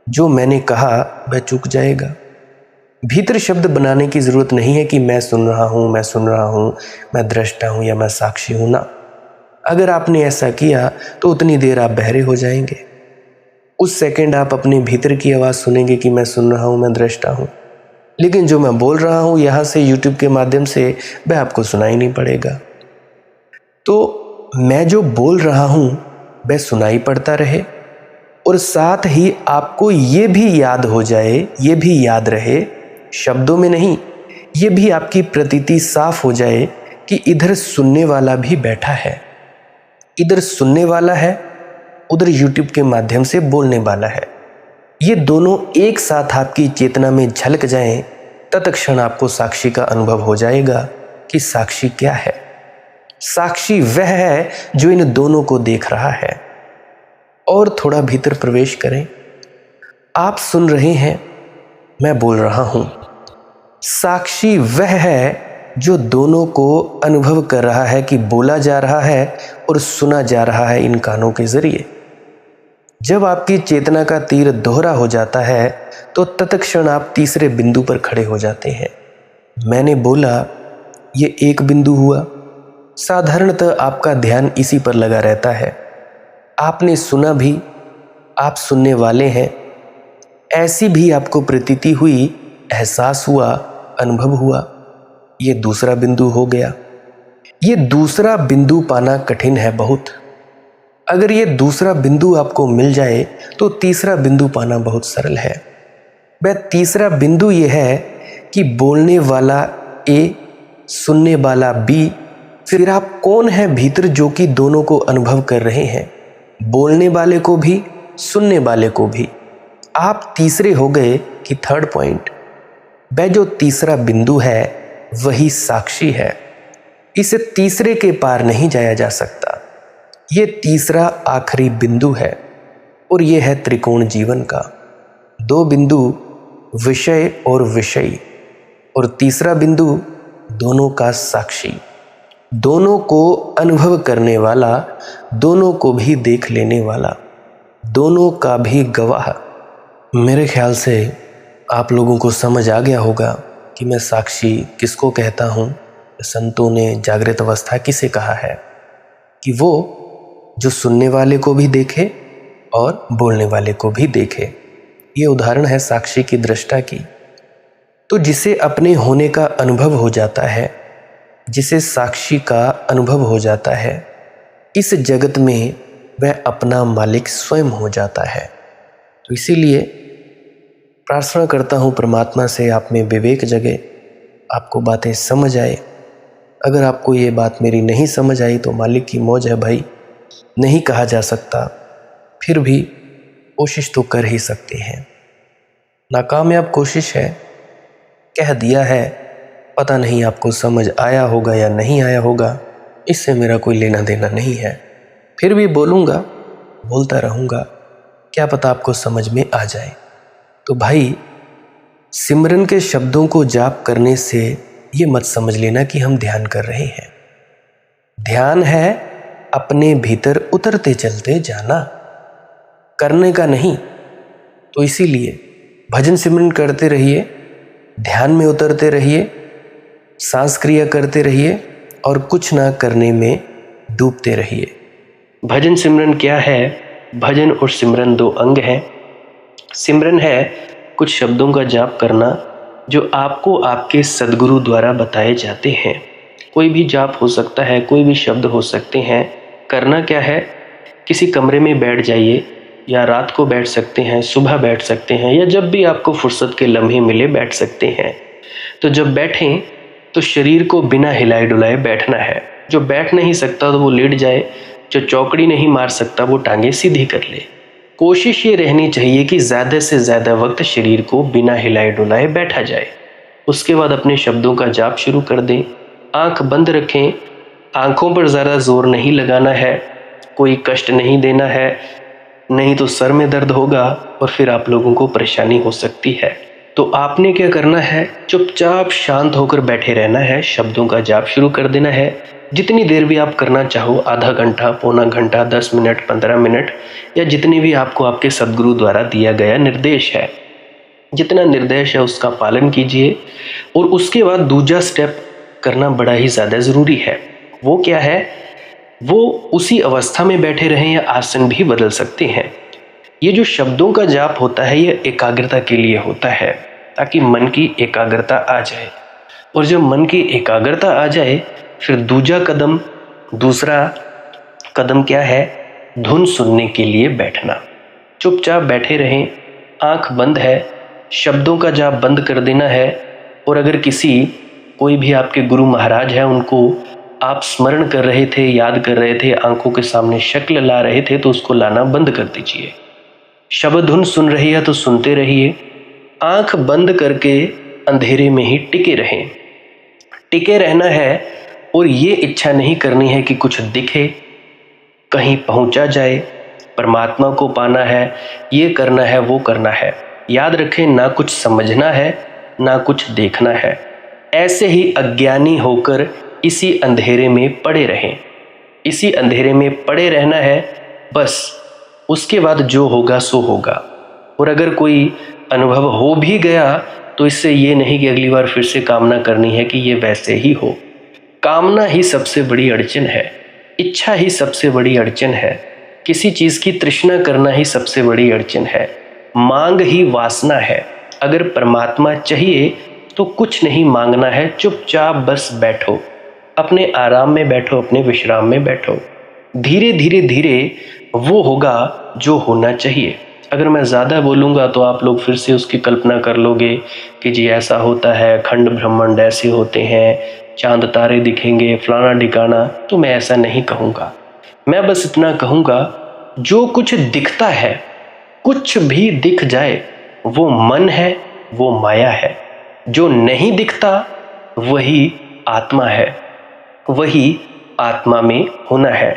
जो मैंने कहा वह चूक जाएगा। भीतर शब्द बनाने की जरूरत नहीं है कि मैं सुन रहा हूं, मैं सुन रहा हूं, मैं दृष्टा हूं या मैं साक्षी हूं ना। अगर आपने ऐसा किया तो उतनी देर आप बहरे हो जाएंगे। उस सेकंड आप अपने भीतर की आवाज़ सुनेंगे कि मैं सुन रहा हूं, मैं दृष्टा हूं, लेकिन जो मैं बोल रहा हूं यहाँ से यूट्यूब के माध्यम से, वह आपको सुनाई नहीं पड़ेगा। तो मैं जो बोल रहा हूं वह सुनाई पड़ता रहे और साथ ही आपको ये भी याद हो जाए, ये भी याद रहे, शब्दों में नहीं, ये भी आपकी प्रतीति साफ हो जाए कि इधर सुनने वाला भी बैठा है, इधर सुनने वाला है, उधर यूट्यूब के माध्यम से बोलने वाला है। ये दोनों एक साथ आपकी चेतना में झलक जाएं, तत्क्षण आपको साक्षी का अनुभव हो जाएगा कि साक्षी क्या है। साक्षी वह है जो इन दोनों को देख रहा है। और थोड़ा भीतर प्रवेश करें। आप सुन रहे हैं, मैं बोल रहा हूं। साक्षी वह है जो दोनों को अनुभव कर रहा है कि बोला जा रहा है और सुना जा रहा है इन कानों के जरिए। जब आपकी चेतना का तीर दोहरा हो जाता है तो तत्क्षण आप तीसरे बिंदु पर खड़े हो जाते हैं। मैंने बोला, ये एक बिंदु हुआ। साधारणतः आपका ध्यान इसी पर लगा रहता है। आपने सुना भी, आप सुनने वाले हैं, ऐसी भी आपको प्रतीति हुई, एहसास हुआ, अनुभव हुआ। ये दूसरा बिंदु हो गया। ये दूसरा बिंदु पाना कठिन है बहुत। अगर ये दूसरा बिंदु आपको मिल जाए तो तीसरा बिंदु पाना बहुत सरल है। वह तीसरा बिंदु ये है कि बोलने वाला ए, सुनने वाला बी, फिर आप कौन है भीतर जो कि दोनों को अनुभव कर रहे हैं, बोलने वाले को भी, सुनने वाले को भी। आप तीसरे हो गए कि थर्ड पॉइंट। वह जो तीसरा बिंदु है वही साक्षी है। इस तीसरे के पार नहीं जाया जा सकता। ये तीसरा आखिरी बिंदु है और यह है त्रिकोण जीवन का। दो बिंदु, विषय और विषयी, और तीसरा बिंदु दोनों का साक्षी, दोनों को अनुभव करने वाला, दोनों को भी देख लेने वाला, दोनों का भी गवाह। मेरे ख्याल से आप लोगों को समझ आ गया होगा कि मैं साक्षी किसको कहता हूँ। संतों ने जागृत अवस्था किसे कहा है कि वो जो सुनने वाले को भी देखे और बोलने वाले को भी देखे। ये उदाहरण है साक्षी की दृष्टा की। तो जिसे अपने होने का अनुभव हो जाता है, जिसे साक्षी का अनुभव हो जाता है, इस जगत में वह अपना मालिक स्वयं हो जाता है। तो इसीलिए प्रार्थना करता हूँ परमात्मा से आप में विवेक जगे, आपको बातें समझ आए। अगर आपको ये बात मेरी नहीं समझ आई तो मालिक की मौज है भाई, नहीं कहा जा सकता, फिर भी कोशिश तो कर ही सकते हैं। नाकामयाब कोशिश है, कह दिया है, पता नहीं आपको समझ आया होगा या नहीं आया होगा, इससे मेरा कोई लेना देना नहीं है। फिर भी बोलूँगा, बोलता रहूँगा, क्या पता आपको समझ में आ जाए। तो भाई, सिमरन के शब्दों को जाप करने से ये मत समझ लेना कि हम ध्यान कर रहे हैं। ध्यान है अपने भीतर उतरते चलते जाना, करने का नहीं। तो इसीलिए भजन सिमरन करते रहिए, ध्यान में उतरते रहिए, सांस क्रिया करते रहिए और कुछ ना करने में डूबते रहिए। भजन सिमरन क्या है? भजन और सिमरन दो अंग हैं। सिमरन है कुछ शब्दों का जाप करना जो आपको आपके सद्गुरु द्वारा बताए जाते हैं। कोई भी जाप हो सकता है, कोई भी शब्द हो सकते हैं। करना क्या है? किसी कमरे में बैठ जाइए, या रात को बैठ सकते हैं, सुबह बैठ सकते हैं, या जब भी आपको फुर्सत के लम्हे मिले बैठ सकते हैं। तो जब बैठें तो शरीर को बिना हिलाए डुलाए बैठना है। जो बैठ नहीं सकता तो वो लेट जाए, जो चौकड़ी नहीं मार सकता वो टांगे सीधी कर ले। कोशिश ये रहनी चाहिए कि ज़्यादा से ज़्यादा वक्त शरीर को बिना हिलाए डुलाए बैठा जाए। उसके बाद अपने शब्दों का जाप शुरू कर दें। आंख बंद रखें, आंखों पर ज़्यादा जोर नहीं लगाना है, कोई कष्ट नहीं देना है, नहीं तो सर में दर्द होगा और फिर आप लोगों को परेशानी हो सकती है। तो आपने क्या करना है? चुपचाप शांत होकर बैठे रहना है, शब्दों का जाप शुरू कर देना है। जितनी देर भी आप करना चाहो, आधा घंटा, पौना घंटा, 10 मिनट, 15 मिनट, या जितनी भी आपको आपके सद्गुरु द्वारा दिया गया निर्देश है, जितना निर्देश है उसका पालन कीजिए। और उसके बाद दूसरा स्टेप करना बड़ा ही ज़्यादा ज़रूरी है। वो क्या है? वो उसी अवस्था में बैठे रहें या आसन भी बदल सकते हैं। ये जो शब्दों का जाप होता है ये एकाग्रता के लिए होता है, ताकि मन की एकाग्रता आ जाए। और जब मन की एकाग्रता आ जाए फिर दूसरा कदम क्या है? धुन सुनने के लिए बैठना। चुपचाप बैठे रहें, आंख बंद है, शब्दों का जाप बंद कर देना है। और अगर कोई भी आपके गुरु महाराज है, उनको आप स्मरण कर रहे थे, याद कर रहे थे, आंखों के सामने शक्ल ला रहे थे, तो उसको लाना बंद कर दीजिए। शब्द धुन सुन रही है तो सुनते रहिए, आंख बंद करके अंधेरे में ही टिके रहें। टिके रहना है और ये इच्छा नहीं करनी है कि कुछ दिखे, कहीं पहुंचा जाए, परमात्मा को पाना है, ये करना है, वो करना है। याद रखें, ना कुछ समझना है, ना कुछ देखना है। ऐसे ही अज्ञानी होकर इसी अंधेरे में पड़े रहें। इसी अंधेरे में पड़े रहना है बस। उसके बाद जो होगा सो होगा। और अगर कोई अनुभव हो भी गया तो इससे ये नहीं कि अगली बार फिर से कामना करनी है कि ये वैसे ही हो। कामना ही सबसे बड़ी अड़चन है, इच्छा ही सबसे बड़ी अड़चन है, किसी चीज़ की तृष्णा करना ही सबसे बड़ी अड़चन है, मांग ही वासना है। अगर परमात्मा चाहिए तो कुछ नहीं मांगना है, चुपचाप बस बैठो, अपने आराम में बैठो, अपने विश्राम में बैठो। धीरे धीरे धीरे वो होगा जो होना चाहिए। अगर मैं ज़्यादा बोलूँगा तो आप लोग फिर से उसकी कल्पना कर लोगे कि जी ऐसा होता है, खंड ब्रह्मांड ऐसे होते हैं, चांद तारे दिखेंगे, फलाना ढिकाना। तो मैं ऐसा नहीं कहूँगा। मैं बस इतना कहूँगा, जो कुछ दिखता है, कुछ भी दिख जाए, वो मन है, वो माया है। जो नहीं दिखता वही आत्मा है, वही आत्मा में होना है।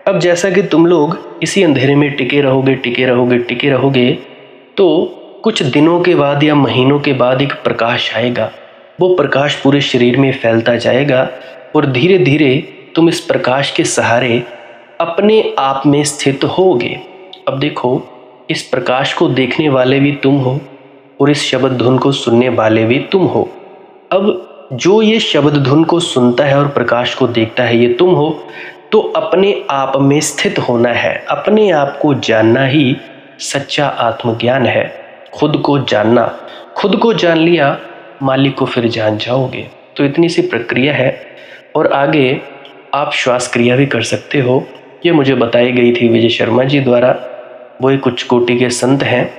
अब जैसा कि तुम लोग इसी अंधेरे में टिके रहोगे, टिके रहोगे, टिके रहोगे, तो कुछ दिनों के बाद या महीनों के बाद एक प्रकाश आएगा। वो प्रकाश पूरे शरीर में फैलता जाएगा और धीरे धीरे तुम इस प्रकाश के सहारे अपने आप में स्थित होगे। अब देखो, इस प्रकाश को देखने वाले भी तुम हो और इस शब्द धुन को सुनने वाले भी तुम हो। अब जो ये शब्द धुन को सुनता है और प्रकाश को देखता है, ये तुम हो। तो अपने आप में स्थित होना है, अपने आप को जानना ही सच्चा आत्मज्ञान है। खुद को जानना, खुद को जान लिया, मालिक को फिर जान जाओगे। तो इतनी सी प्रक्रिया है। और आगे आप श्वास क्रिया भी कर सकते हो। ये मुझे बताई गई थी विजय शर्मा जी द्वारा। वो एक उच्च कोटि के संत हैं,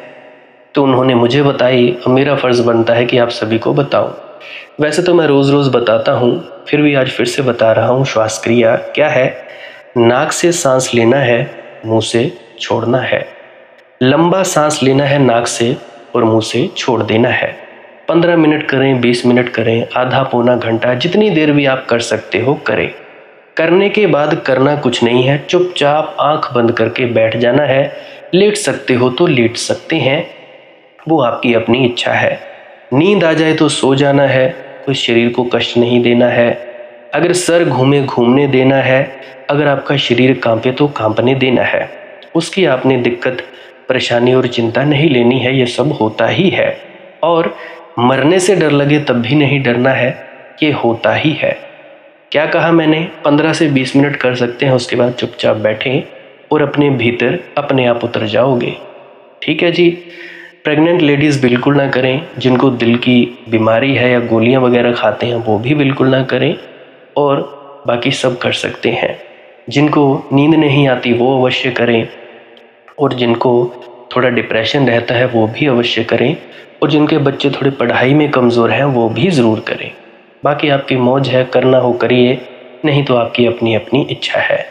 तो उन्होंने मुझे बताई, और मेरा फ़र्ज़ बनता है कि आप सभी को बताऊं। वैसे तो मैं रोज़ रोज़ बताता हूं, फिर भी आज फिर से बता रहा हूं। श्वास क्रिया क्या है? नाक से सांस लेना है, मुंह से छोड़ना है। लंबा सांस लेना है नाक से और मुंह से छोड़ देना है। 15 मिनट करें, 20 मिनट करें, आधा पौना घंटा, जितनी देर भी आप कर सकते हो करें। करने के बाद करना कुछ नहीं है, चुपचाप आंख बंद करके बैठ जाना है। लेट सकते हो तो लेट सकते हैं, वो आपकी अपनी इच्छा है। नींद आ जाए तो सो जाना है, कोई शरीर को कष्ट नहीं देना है। अगर सर घूमे घूमने देना है, अगर आपका शरीर कांपे तो कांपने देना है। उसकी आपने दिक्कत, परेशानी और चिंता नहीं लेनी है, ये सब होता ही है। और मरने से डर लगे तब भी नहीं डरना है, ये होता ही है। क्या कहा मैंने? 15 से 20 मिनट कर सकते हैं, उसके बाद चुपचाप बैठें और अपने भीतर अपने आप उतर जाओगे। ठीक है जी। प्रेग्नेंट लेडीज़ बिल्कुल ना करें, जिनको दिल की बीमारी है या गोलियां वगैरह खाते हैं वो भी बिल्कुल ना करें, और बाकी सब कर सकते हैं। जिनको नींद नहीं आती वो अवश्य करें, और जिनको थोड़ा डिप्रेशन रहता है वो भी अवश्य करें, और जिनके बच्चे थोड़े पढ़ाई में कमज़ोर हैं वो भी ज़रूर करें। बाकी आपकी मौज है, करना हो करिए, नहीं तो आपकी अपनी अपनी इच्छा है।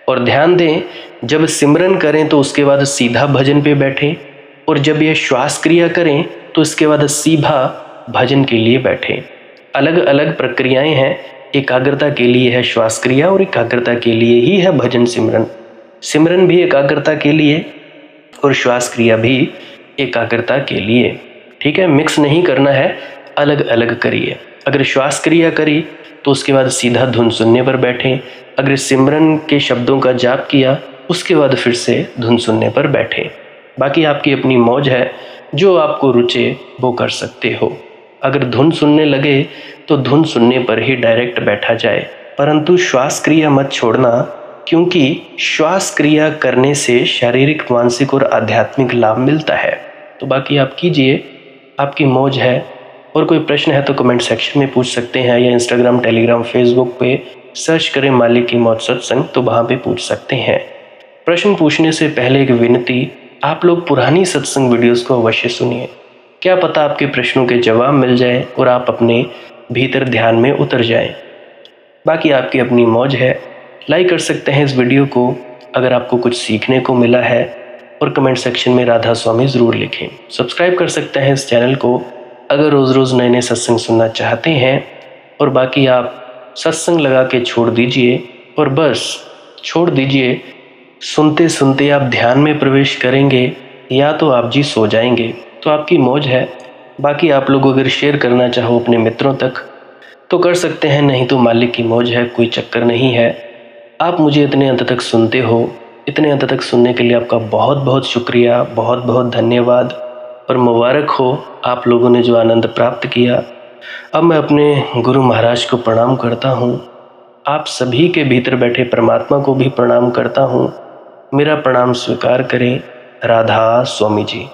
और ध्यान दें, जब सिमरन करें तो उसके बाद सीधा भजन पे बैठें, और जब ये श्वास क्रिया करें तो इसके बाद सीधा भजन के लिए बैठें। अलग अलग प्रक्रियाएं हैं, एकाग्रता के लिए है श्वास क्रिया और एकाग्रता के लिए ही है भजन सिमरन। सिमरन भी एकाग्रता के लिए और श्वास क्रिया भी एकाग्रता के लिए। ठीक है, मिक्स नहीं करना है, अलग अलग करिए। अगर श्वास क्रिया करी तो उसके बाद सीधा धुन सुनने पर बैठें। अगर सिमरन के शब्दों का जाप किया उसके बाद फिर से धुन सुनने पर बैठें। बाकी आपकी अपनी मौज है, जो आपको रुचे वो कर सकते हो। अगर धुन सुनने लगे तो धुन सुनने पर ही डायरेक्ट बैठा जाए, परंतु श्वास क्रिया मत छोड़ना, क्योंकि श्वास क्रिया करने से शारीरिक, मानसिक और आध्यात्मिक लाभ मिलता है। तो बाकी आप कीजिए, आपकी मौज है। और कोई प्रश्न है तो कमेंट सेक्शन में पूछ सकते हैं, या इंस्टाग्राम, टेलीग्राम, फेसबुक पे सर्च करें मालिक की मौज सत्संग, तो वहाँ पे पूछ सकते हैं। प्रश्न पूछने से पहले एक विनती, आप लोग पुरानी सत्संग वीडियोस को अवश्य सुनिए। क्या पता आपके प्रश्नों के जवाब मिल जाए और आप अपने भीतर ध्यान में उतर जाएं। बाकी आपकी अपनी मौज है। लाइक कर सकते हैं इस वीडियो को अगर आपको कुछ सीखने को मिला है, और कमेंट सेक्शन में राधा स्वामी ज़रूर लिखें। सब्सक्राइब कर सकते हैं इस चैनल को अगर रोज़ रोज़ नए नए सत्संग सुनना चाहते हैं। और बाकी आप सत्संग लगा के छोड़ दीजिए, और बस छोड़ दीजिए। सुनते सुनते आप ध्यान में प्रवेश करेंगे या तो आप जी सो जाएंगे, तो आपकी मौज है। बाकी आप लोग अगर शेयर करना चाहो अपने मित्रों तक तो कर सकते हैं, नहीं तो मालिक की मौज है, कोई चक्कर नहीं है। आप मुझे इतने अंत तक सुनते हो, इतने अंत तक सुनने के लिए आपका बहुत बहुत शुक्रिया, बहुत बहुत धन्यवाद, और मुबारक हो आप लोगों ने जो आनंद प्राप्त किया। अब मैं अपने गुरु महाराज को प्रणाम करता हूँ, आप सभी के भीतर बैठे परमात्मा को भी प्रणाम करता हूँ। मेरा प्रणाम स्वीकार करें। राधा स्वामी जी।